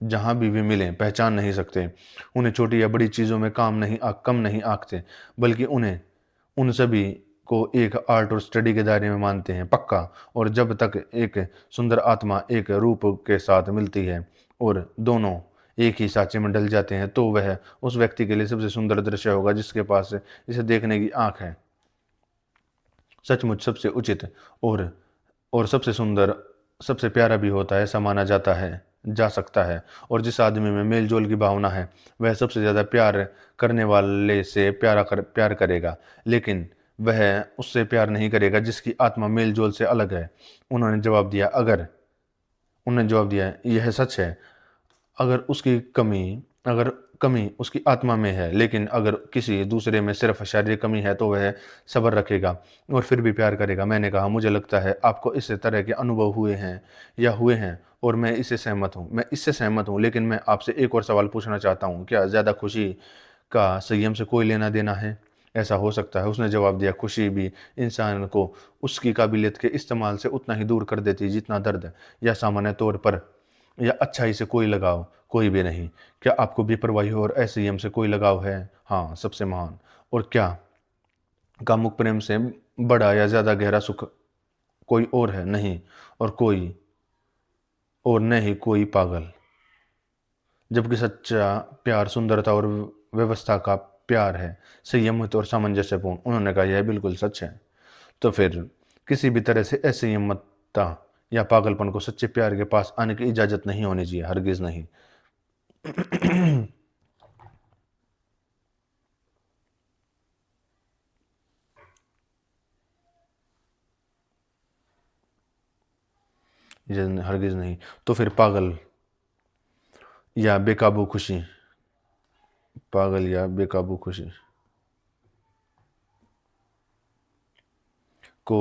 जहाँ भी वे मिलें पहचान नहीं सकते। उन्हें छोटी या बड़ी चीज़ों में कम नहीं आंकते, बल्कि उन्हें उन सभी को एक आर्ट और स्टडी के दायरे में मानते हैं, पक्का। और जब तक एक सुंदर आत्मा एक रूप के साथ मिलती है और दोनों एक ही सांचे में ढल जाते हैं, तो वह उस व्यक्ति के लिए सबसे सुंदर दृश्य होगा जिसके पास इसे देखने की आंख है। सचमुच सबसे उचित और सबसे सुंदर, सबसे प्यारा भी होता है, ऐसा माना जा सकता है। और जिस आदमी में मेल जोल की भावना है, वह सबसे ज़्यादा प्यार करने वाले से प्यार करेगा, लेकिन वह उससे प्यार नहीं करेगा जिसकी आत्मा मेल जोल से अलग है। उन्होंने जवाब दिया, यह सच है। अगर अगर कमी उसकी आत्मा में है, लेकिन अगर किसी दूसरे में सिर्फ शारीरिक कमी है, तो वह सब्र रखेगा और फिर भी प्यार करेगा। मैंने कहा, मुझे लगता है आपको इस तरह के अनुभव हुए हैं, और मैं इससे सहमत हूँ, लेकिन मैं आपसे एक और सवाल पूछना चाहता हूँ, क्या ज़्यादा खुशी का संयम से कोई लेना देना है? ऐसा हो सकता है। उसने जवाब दिया, खुशी भी इंसान को उसकी काबिलियत के इस्तेमाल से उतना ही दूर कर देती है जितना दर्द, या सामान्य तौर पर या अच्छाई से कोई लगाव। कोई भी नहीं। क्या आपको बेपरवाही और असंयम से कोई लगाव है? हाँ, सबसे महान। और क्या कामुक प्रेम से बड़ा या ज़्यादा गहरा सुख कोई और है? नहीं। और कोई और न ही कोई पागल। जबकि सच्चा प्यार सुंदरता और व्यवस्था का प्यार है, संयमित और सामंजस्यपूर्ण। उन्होंने कहा यह बिल्कुल सच है। तो फिर किसी भी तरह से असंयमता या पागलपन को सच्चे प्यार के पास आने की इजाजत नहीं होनी चाहिए, हरगिज नहीं। हरगिज नहीं। तो फिर या बेकाबू खुशी पागल या बेकाबू खुशी को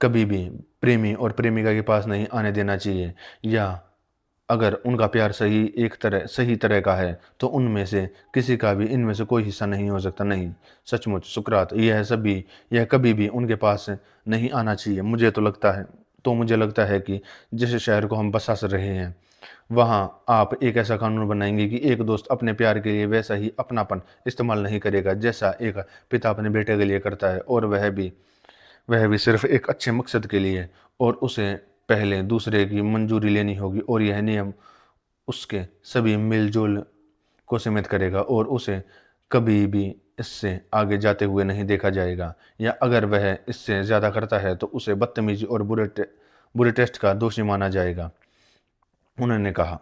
कभी भी प्रेमी और प्रेमिका के पास नहीं आने देना चाहिए। या अगर उनका प्यार सही तरह का है तो उनमें से किसी का भी इनमें से कोई हिस्सा नहीं हो सकता। नहीं, सचमुच सुकरात, यह कभी भी उनके पास नहीं आना चाहिए। मुझे लगता है कि जिस शहर को हम बसा रहे हैं वहाँ आप एक ऐसा कानून बनाएंगे कि एक दोस्त अपने प्यार के लिए वैसा ही अपनापन इस्तेमाल नहीं करेगा जैसा एक पिता अपने बेटे के लिए करता है, और वह भी सिर्फ एक अच्छे मकसद के लिए। और उसे पहले दूसरे की मंजूरी लेनी होगी, और यह नियम उसके सभी मिलजुल को सीमित करेगा, और उसे कभी भी इससे आगे जाते हुए नहीं देखा जाएगा। या अगर वह इससे ज़्यादा करता है तो उसे बदतमीजी और बुरे टेस्ट का दोषी माना जाएगा। उन्होंने कहा,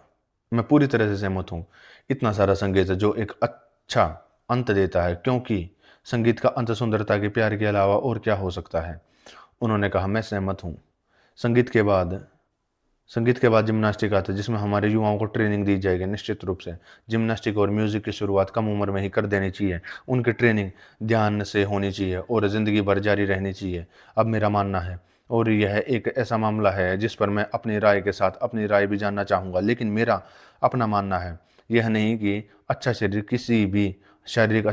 मैं पूरी तरह से सहमत हूँ। इतना सारा संगीत है जो एक अच्छा अंत देता है, क्योंकि संगीत का अंत सुंदरता के प्यार के अलावा और क्या हो सकता है? उन्होंने कहा, मैं सहमत हूँ। संगीत के बाद संगीत के बाद जिम्नास्टिक आता है, जिसमें हमारे युवाओं को ट्रेनिंग दी जाएगी। निश्चित रूप से जिम्नास्टिक और म्यूजिक की शुरुआत कम उम्र में ही कर देनी चाहिए। उनकी ट्रेनिंग ध्यान से होनी चाहिए और ज़िंदगी भर जारी रहनी चाहिए, अब मेरा मानना है। और यह एक ऐसा मामला है जिस पर मैं अपनी राय के साथ अपनी राय भी जानना चाहूँगा। लेकिन मेरा अपना मानना है यह नहीं कि अच्छा शरीर किसी भी शारीरिक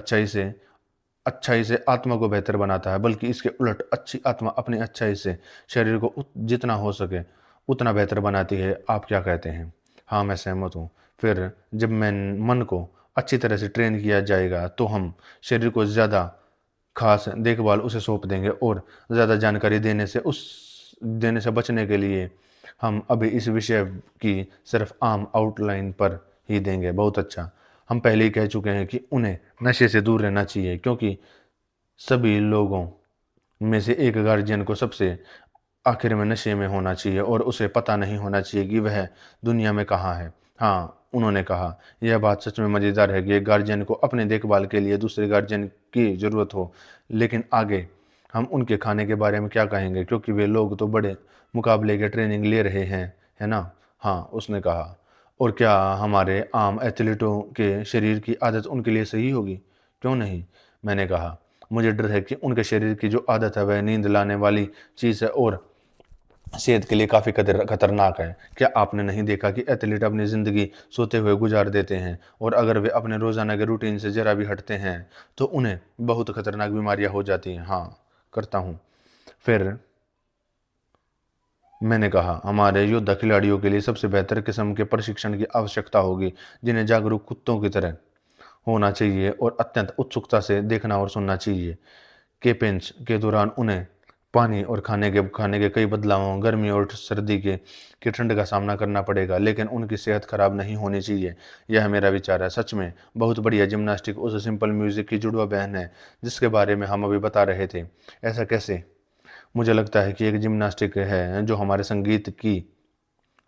अच्छाई से आत्मा को बेहतर बनाता है, बल्कि इसके उलट अच्छी आत्मा अपनी अच्छाई से शरीर को जितना हो सके उतना बेहतर बनाती है। आप क्या कहते हैं? हाँ, मैं सहमत हूँ। फिर जब मैं मन को अच्छी तरह से ट्रेन किया जाएगा तो हम शरीर को ज़्यादा खास देखभाल उसे सौंप देंगे, और ज़्यादा जानकारी देने से बचने के लिए हम अभी इस विषय की सिर्फ आम आउटलाइन पर ही देंगे। बहुत अच्छा। हम पहले ही कह चुके हैं कि उन्हें नशे से दूर रहना चाहिए, क्योंकि सभी लोगों में से एक गार्जियन को सबसे आखिर में नशे में होना चाहिए और उसे पता नहीं होना चाहिए कि वह दुनिया में कहाँ है। हाँ, उन्होंने कहा, यह बात सच में मज़ेदार है कि एक गार्जियन को अपने देखभाल के लिए दूसरे गार्जियन की ज़रूरत हो। लेकिन आगे हम उनके खाने के बारे में क्या कहेंगे, क्योंकि वे लोग तो बड़े मुकाबले के ट्रेनिंग ले रहे हैं, है ना? हाँ, उसने कहा। और क्या हमारे आम एथलीटों के शरीर की आदत उनके लिए सही होगी? क्यों नहीं? मैंने कहा, मुझे डर है कि उनके शरीर की जो आदत है वह नींद लाने वाली चीज़ है और सेहत के लिए काफ़ी खतरनाक है। क्या आपने नहीं देखा कि एथलीट अपनी ज़िंदगी सोते हुए गुजार देते हैं, और अगर वे अपने रोज़ाना के रूटीन से ज़रा भी हटते हैं तो उन्हें बहुत खतरनाक बीमारियां हो जाती हैं। हाँ, करता हूँ। फिर मैंने कहा, हमारे योद्धा खिलाड़ियों के लिए सबसे बेहतर किस्म के प्रशिक्षण की आवश्यकता होगी, जिन्हें जागरूक कुत्तों की तरह होना चाहिए और अत्यंत उत्सुकता से देखना और सुनना चाहिए। कैपेंस के दौरान उन्हें पानी और खाने के कई बदलावों, गर्मी और सर्दी की ठंड का सामना करना पड़ेगा, लेकिन उनकी सेहत खराब नहीं होनी चाहिए। यह मेरा विचार है। सच में बहुत बढ़िया। जिम्नास्टिक उस सिंपल म्यूजिक की जुड़वा बहन है जिसके बारे में हम अभी बता रहे थे। ऐसा कैसे? मुझे लगता है कि एक जिम्नास्टिक है जो हमारे संगीत की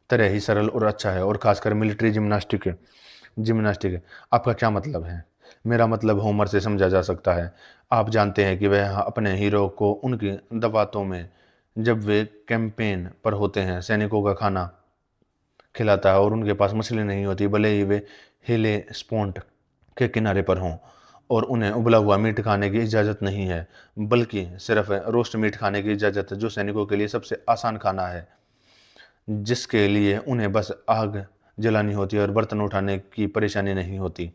तरह ही सरल और अच्छा है, और खासकर मिलिट्री जिम्नास्टिक। आपका क्या मतलब है? मेरा मतलब होमर से समझा जा सकता है। आप जानते हैं कि वह अपने हीरो को उनकी दवातों में, जब वे कैंपेन पर होते हैं, सैनिकों का खाना खिलाता है, और उनके पास मछली नहीं होती, भले ही वे हेलेस्पोंट के किनारे पर हों, और उन्हें उबला हुआ मीट खाने की इजाज़त नहीं है, बल्कि सिर्फ रोस्ट मीट खाने की इजाज़त है, जो सैनिकों के लिए सबसे आसान खाना है, जिसके लिए उन्हें बस आग जलानी होती है और बर्तन उठाने की परेशानी नहीं होती।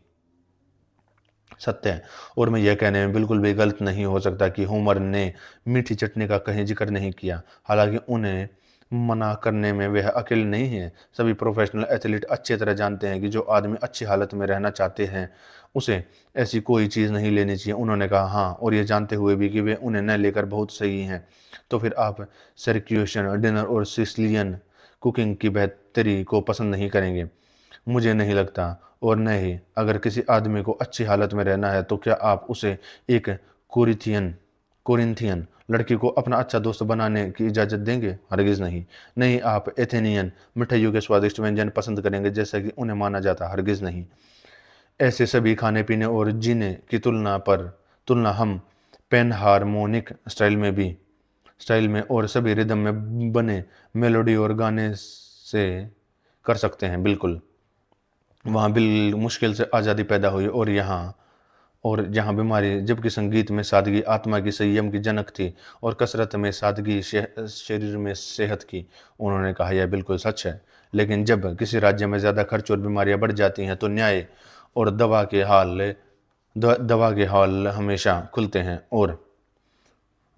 सत्य है। और मैं यह कहने में बिल्कुल भी गलत नहीं हो सकता कि होमर ने मीठी चटनी का कहीं जिक्र नहीं किया। हालांकि उन्हें मना करने में वह अकेले नहीं है। सभी प्रोफेशनल एथलीट अच्छी तरह जानते हैं कि जो आदमी अच्छी हालत में रहना चाहते हैं उसे ऐसी कोई चीज़ नहीं लेनी चाहिए। उन्होंने कहा हाँ, और ये जानते हुए भी कि वे उन्हें न लेकर बहुत सही हैं। तो फिर आप सर्क्यूशन डिनर और सिसिलियन कुकिंग की बेहतरी को पसंद नहीं करेंगे? मुझे नहीं लगता। और न ही अगर किसी आदमी को अच्छी हालत में रहना है तो क्या आप उसे एक कोरिथियन कोरिन्थियन लड़की को अपना अच्छा दोस्त बनाने की इजाज़त देंगे? हरगिज़ नहीं। नहीं आप एथेनियन मिठाइयों के स्वादिष्ट व्यंजन पसंद करेंगे जैसा कि उन्हें माना जाता? हरगिज़ नहीं। ऐसे सभी खाने पीने और जीने की तुलना हम पेनहार्मोनिक स्टाइल में और सभी रिदम में बने मेलोडी और गाने से कर सकते हैं। बिल्कुल, वहाँ बिल मुश्किल से आज़ादी पैदा हुई और जहाँ बीमारी, जबकि संगीत में सादगी आत्मा की संयम की जनक थी और कसरत में सादगी शरीर में सेहत की। उन्होंने कहा यह बिल्कुल सच है, लेकिन जब किसी राज्य में ज़्यादा खर्च और बीमारियां बढ़ जाती हैं तो न्याय और दवा के हॉल हमेशा खुलते हैं और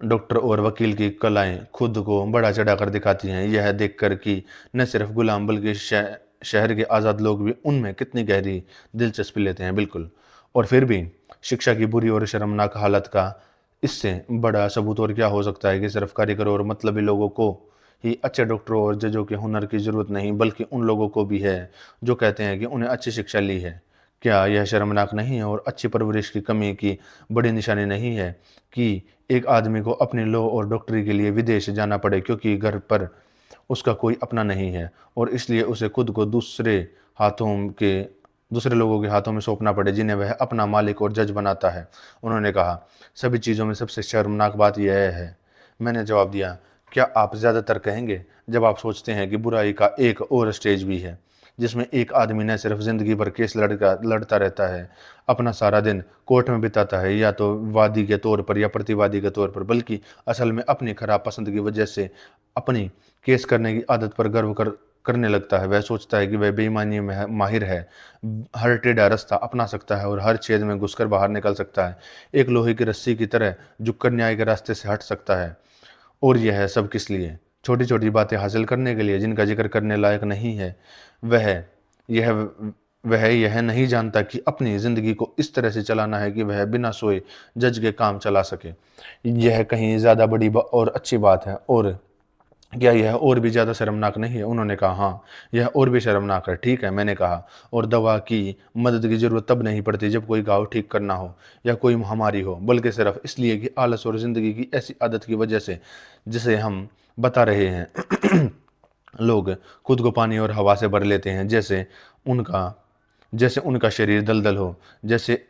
डॉक्टर और वकील की कलाएं खुद को बड़ा चढ़ाकर दिखाती हैं, यह देखकर कि न सिर्फ गुलाम बल्कि शहर के आज़ाद लोग भी उनमें कितनी गहरी दिलचस्पी लेते हैं। बिल्कुल, और फिर भी शिक्षा की बुरी और शर्मनाक हालत का इससे बड़ा सबूत और क्या हो सकता है कि सिर्फ कारीगरों और मतलबी लोगों को ही अच्छे डॉक्टरों और जजों के हुनर की जरूरत नहीं, बल्कि उन लोगों को भी है जो कहते हैं कि उन्हें अच्छी शिक्षा ली है। क्या यह शर्मनाक नहीं है और अच्छी परवरिश की कमी की बड़ी निशानी नहीं है कि एक आदमी को अपनी लॉ और डॉक्टरी के लिए विदेश जाना पड़े क्योंकि घर पर उसका कोई अपना नहीं है और इसलिए उसे खुद को दूसरे लोगों के हाथों में सौंपना पड़े जिन्हें वह अपना मालिक और जज बनाता है? उन्होंने कहा सभी चीज़ों में सबसे शर्मनाक बात यह है। मैंने जवाब दिया, क्या आप ज़्यादातर कहेंगे जब आप सोचते हैं कि बुराई का एक और स्टेज भी है जिसमें एक आदमी न सिर्फ जिंदगी भर केस लड़ता रहता है, अपना सारा दिन कोर्ट में बिताता है या तो वादी के तौर पर या प्रतिवादी के तौर पर, बल्कि असल में अपनी खराब पसंद की वजह से अपनी केस करने की आदत पर करने लगता है। वह सोचता है कि वह बेईमानी में माहिर है, हर टेढ़ा रास्ता अपना सकता है और हर छेद में घुसकर बाहर निकल सकता है, एक लोहे की रस्सी की तरह झुककर न्याय के रास्ते से हट सकता है। और यह सब किस लिए? छोटी छोटी बातें हासिल करने के लिए जिनका जिक्र करने लायक नहीं है। वह यह वह यह नहीं जानता कि अपनी जिंदगी को इस तरह से चलाना है कि वह बिना सोए जज के काम चला सके। यह कहीं ज़्यादा और अच्छी बात है। और क्या यह और भी ज़्यादा शर्मनाक नहीं है? उन्होंने कहा हाँ, यह और भी शर्मनाक है। ठीक है, मैंने कहा, और दवा की मदद की जरूरत तब नहीं पड़ती जब कोई घाव ठीक करना हो या कोई महामारी हो, बल्कि सिर्फ इसलिए कि आलस और ज़िंदगी की ऐसी आदत की वजह से जिसे हम बता रहे हैं लोग खुद को पानी और हवा से भर लेते हैं, उनका जैसे उनका शरीर दलदल हो, जैसे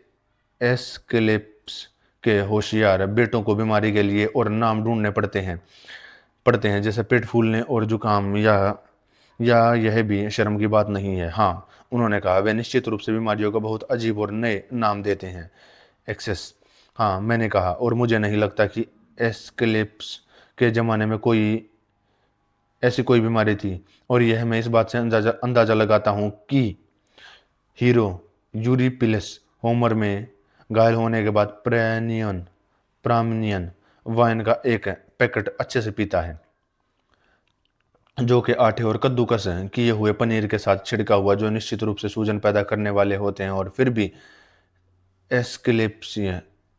एस्केलेप्स के होशियार बेटों को बीमारी के लिए और नाम ढूंढने पड़ते हैं जैसे पेट फूलने और जुकाम। या यह भी शर्म की बात नहीं है? हाँ, उन्होंने कहा, वे निश्चित रूप से बीमारियों को बहुत अजीब और नए नाम देते हैं। एक्सेस, हाँ, मैंने कहा, और मुझे नहीं लगता कि एस्केलेप्स के ज़माने में ऐसी कोई बीमारी थी। और यह मैं इस बात से अंदाज़ा लगाता हूँ कि हीरो यूरिपिलस होमर में घायल होने के बाद प्रामिनियन वाइन का एक पैकेट अच्छे से पीता है, जो कि आटे और कद्दूकस किए हुए पनीर के साथ छिड़का हुआ, जो निश्चित रूप से सूजन पैदा करने वाले होते हैं। और फिर भी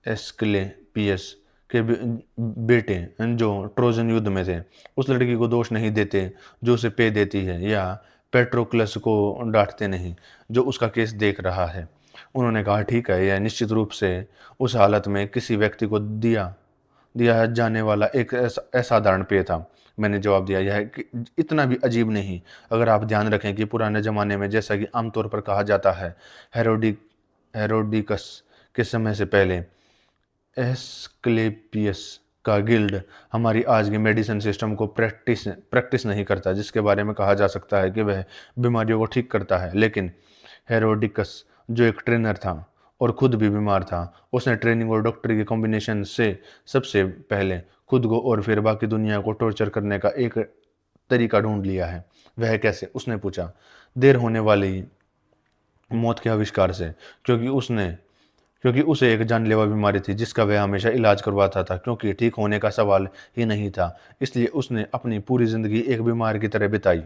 एस्क्लेपियस के बेटे जो ट्रोजन युद्ध में थे उस लड़की को दोष नहीं देते जो उसे पे देती है, या पेट्रोक्लस को डांटते नहीं जो उसका केस देख रहा है। उन्होंने कहा ठीक है, यह निश्चित रूप से उस हालत में किसी व्यक्ति को दिया जाने वाला एक असाधारण पेय था। मैंने जवाब दिया, यह इतना भी अजीब नहीं अगर आप ध्यान रखें कि पुराने ज़माने में, जैसा कि आमतौर पर कहा जाता है, हेरोडिकस के समय से पहले, एस्क्लेपियस का गिल्ड हमारी आज की मेडिसिन सिस्टम को प्रैक्टिस नहीं करता, जिसके बारे में कहा जा सकता है कि वह बीमारियों को ठीक करता है। लेकिन हेरोडिकस, जो एक ट्रेनर था और खुद भी बीमार था, उसने ट्रेनिंग और डॉक्टरी के कॉम्बिनेशन से सबसे पहले खुद को और फिर बाकी दुनिया को टॉर्चर करने का एक तरीका ढूंढ लिया है। वह कैसे? उसने पूछा। देर होने वाली मौत के आविष्कार से, क्योंकि उसने क्योंकि उसे एक जानलेवा बीमारी थी जिसका वह हमेशा इलाज करवाता था, क्योंकि ठीक होने का सवाल ही नहीं था। इसलिए उसने अपनी पूरी ज़िंदगी एक बीमार की तरह बिताई।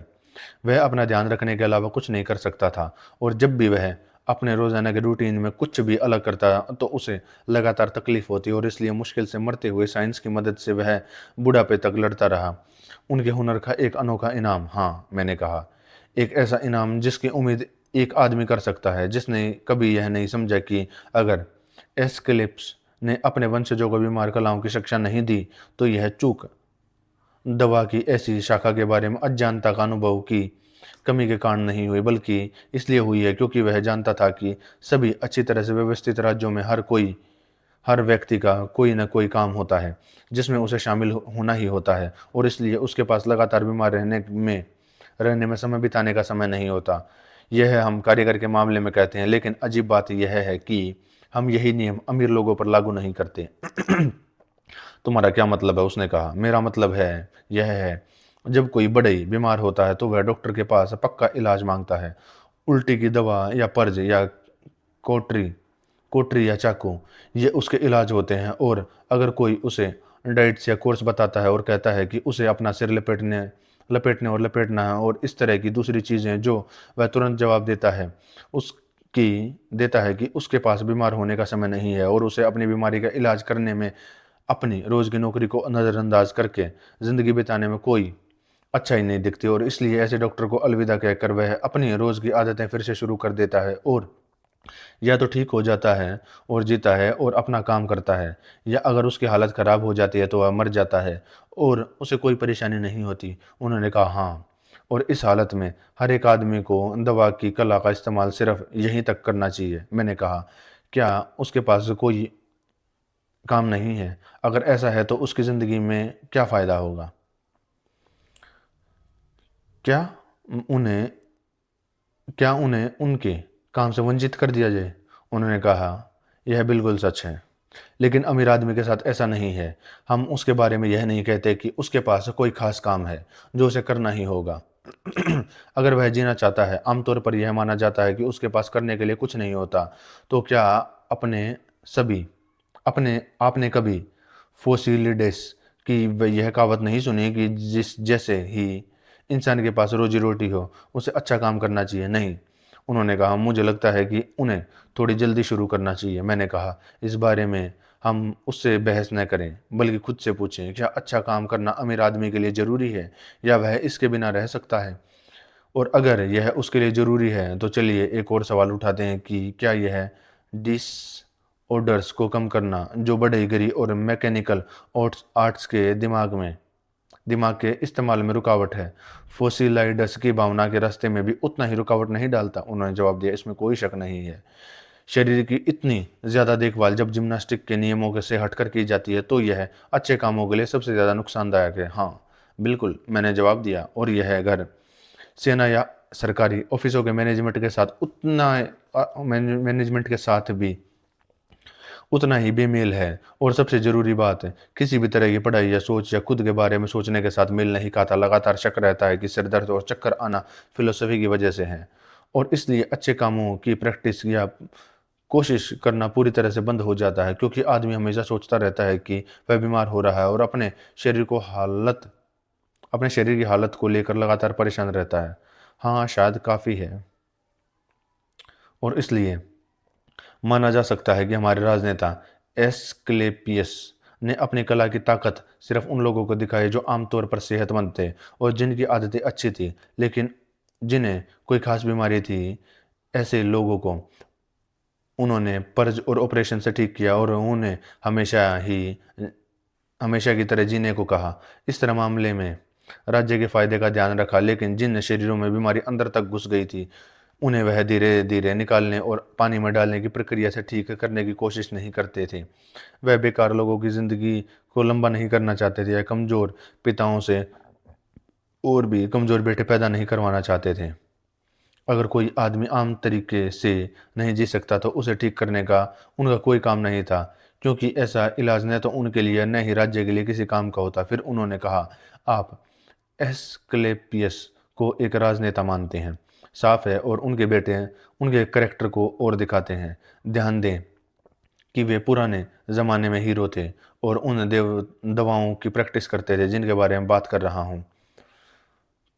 वह अपना ध्यान रखने के अलावा कुछ नहीं कर सकता था, और जब भी वह अपने रोज़ाना के रूटीन में कुछ भी अलग करता तो उसे लगातार तकलीफ होती, और इसलिए मुश्किल से मरते हुए साइंस की मदद से वह बुढ़ापे तक लड़ता रहा। उनके हुनर का एक अनोखा इनाम, हाँ, मैंने कहा, एक ऐसा इनाम जिसकी उम्मीद एक आदमी कर सकता है जिसने कभी यह नहीं समझा कि अगर एस्केलिप्स ने अपने वंशजों को बीमार कलाओं की शिक्षा नहीं दी, तो यह चूक दवा की ऐसी शाखा के बारे में अज्ञानता का अनुभव की कमी के कारण नहीं हुई, बल्कि इसलिए हुई है क्योंकि वह जानता था कि सभी अच्छी तरह से व्यवस्थित राज्यों में हर व्यक्ति का कोई न कोई काम होता है जिसमें उसे शामिल होना ही होता है, और इसलिए उसके पास लगातार बीमार रहने में समय बिताने का समय नहीं होता। यह हम कारीगर के मामले में कहते हैं, लेकिन अजीब बात यह है कि हम यही नियम अमीर लोगों पर लागू नहीं करते। तुम्हारा क्या मतलब है? उसने कहा। मेरा मतलब है यह है, जब कोई बड़ई बीमार होता है तो वह डॉक्टर के पास पक्का इलाज मांगता है। उल्टी की दवा या पर्ज या कोटरी कोटरी या चाकू, ये उसके इलाज होते हैं। और अगर कोई उसे डाइट्स या कोर्स बताता है और कहता है कि उसे अपना सिर लपेटने लपेटने और लपेटना है और इस तरह की दूसरी चीज़ें, जो वह तुरंत जवाब देता है कि उसके पास बीमार होने का समय नहीं है, और उसे अपनी बीमारी का इलाज करने में अपनी रोज़ की नौकरी को नज़रअंदाज करके ज़िंदगी बिताने में कोई अच्छा ही नहीं दिखती, और इसलिए ऐसे डॉक्टर को अलविदा कहकर वह अपनी रोज़ की आदतें फिर से शुरू कर देता है, और या तो ठीक हो जाता है और जीता है और अपना काम करता है, या अगर उसकी हालत ख़राब हो जाती है तो वह मर जाता है और उसे कोई परेशानी नहीं होती। उन्होंने कहा, हाँ, और इस हालत में हर एक आदमी को दवा की कला का इस्तेमाल सिर्फ यहीं तक करना चाहिए। मैंने कहा, क्या उसके पास कोई काम नहीं है? अगर ऐसा है तो उसकी ज़िंदगी में क्या फ़ायदा होगा? क्या उन्हें क्या उन्हें उनके काम से वंचित कर दिया जाए? उन्होंने कहा, यह बिल्कुल सच है। लेकिन अमीर आदमी के साथ ऐसा नहीं है। हम उसके बारे में यह नहीं कहते कि उसके पास कोई खास काम है जो उसे करना ही होगा। अगर वह जीना चाहता है, आमतौर पर यह माना जाता है कि उसके पास करने के लिए कुछ नहीं होता। तो क्या अपने सभी अपने आपने कभी फोसिलिडेस की यह कहावत नहीं सुनी कि जिस जैसे ही इंसान के पास रोजी रोटी हो, उसे अच्छा काम करना चाहिए? नहीं। उन्होंने कहा, मुझे लगता है कि उन्हें थोड़ी जल्दी शुरू करना चाहिए। मैंने कहा, इस बारे में हम उससे बहस न करें, बल्कि खुद से पूछें, क्या अच्छा काम करना अमीर आदमी के लिए ज़रूरी है, या वह इसके बिना रह सकता है? और अगर यह उसके लिए ज़रूरी है, तो चलिए एक और सवाल उठाते हैं कि क्या यह डिसऑर्डर्स को कम करना, जो बढ़ई और मैकेनिकल आर्ट्स के दिमाग के इस्तेमाल में रुकावट है, फोसिलाइडस की भावना के रास्ते में भी उतना ही रुकावट नहीं डालता? उन्होंने जवाब दिया, इसमें कोई शक नहीं है। शरीर की इतनी ज़्यादा देखभाल जब जिम्नास्टिक के नियमों से हटकर की जाती है, तो यह अच्छे कामों के लिए सबसे ज़्यादा नुकसानदायक है। हाँ, बिल्कुल, मैंने जवाब दिया, और यह घर, सेना या सरकारी ऑफिसों के मैनेजमेंट के साथ भी उतना ही बेमेल है। और सबसे ज़रूरी बात है, किसी भी तरह की पढ़ाई या सोच या खुद के बारे में सोचने के साथ मेल नहीं खाता। लगातार शक रहता है कि सिर दर्द और चक्कर आना फिलोसफी की वजह से है, और इसलिए अच्छे कामों की प्रैक्टिस या कोशिश करना पूरी तरह से बंद हो जाता है, क्योंकि आदमी हमेशा सोचता रहता है कि वह बीमार हो रहा है और अपने शरीर की हालत को लेकर लगातार परेशान रहता है। हाँ, शायद काफ़ी है। और इसलिए माना जा सकता है कि हमारे राजनेता एस्क्लेपियस ने अपनी कला की ताकत सिर्फ उन लोगों को दिखाई जो आमतौर पर सेहतमंद थे और जिनकी आदतें अच्छी थी, लेकिन जिन्हें कोई खास बीमारी थी, ऐसे लोगों को उन्होंने पर्ज और ऑपरेशन से ठीक किया और उन्हें हमेशा की तरह जीने को कहा। इस तरह मामले में राज्य के फायदे का ध्यान रखा, लेकिन जिन शरीरों में बीमारी अंदर तक घुस गई थी, उन्हें वह धीरे धीरे निकालने और पानी में डालने की प्रक्रिया से ठीक करने की कोशिश नहीं करते थे। वह बेकार लोगों की ज़िंदगी को लंबा नहीं करना चाहते थे, या कमज़ोर पिताओं से और भी कमज़ोर बेटे पैदा नहीं करवाना चाहते थे। अगर कोई आदमी आम तरीके से नहीं जी सकता, तो उसे ठीक करने का उनका कोई काम नहीं था, क्योंकि ऐसा इलाज न तो उनके लिए न ही राज्य के लिए किसी काम का होता। फिर उन्होंने कहा, आप एस्क्लेपियस को एक राजनेता मानते हैं, साफ है, और उनके बेटे उनके करैक्टर को और दिखाते हैं। ध्यान दें, कि वे पुराने ज़माने में हीरो थे और उन दवाओं की प्रैक्टिस करते थे जिनके बारे में बात कर रहा हूँ।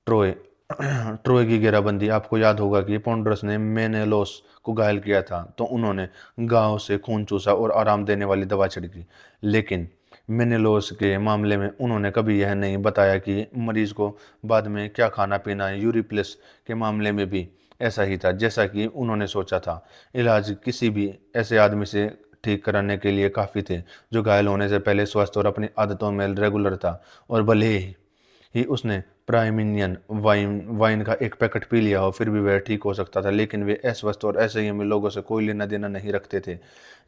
ट्रोय ट्रोय की घेराबंदी। आपको याद होगा कि पौंड्रस ने मेनेलोस को घायल किया था, तो उन्होंने घाव से खून चूसा और आराम देने वाली दवा छिड़की। लेकिन मेनेलोस के मामले में उन्होंने कभी यह नहीं बताया कि मरीज को बाद में क्या खाना पीना है। यूरिप्लस के मामले में भी ऐसा ही था, जैसा कि उन्होंने सोचा था। इलाज किसी भी ऐसे आदमी से ठीक कराने के लिए काफ़ी थे जो घायल होने से पहले स्वस्थ और अपनी आदतों में रेगुलर था। और भले ही उसने प्राइमिनियन वाइन का एक पैकेट पी लिया हो, फिर भी वह ठीक हो सकता था। लेकिन वे अस्वस्थ और असंयमी लोगों से कोई लेना देना नहीं रखते थे।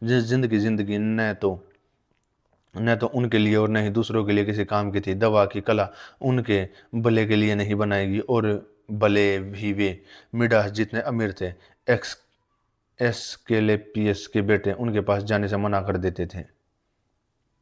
जिस जिंदगी न तो उनके लिए और न ही दूसरों के लिए किसी काम की थी। दवा की कला उनके भले के लिए नहीं बनाएगी, और भले भी वे मिडास जितने अमीर थे। एक्स एस्केलेपियस के बेटे उनके पास जाने से मना कर देते थे।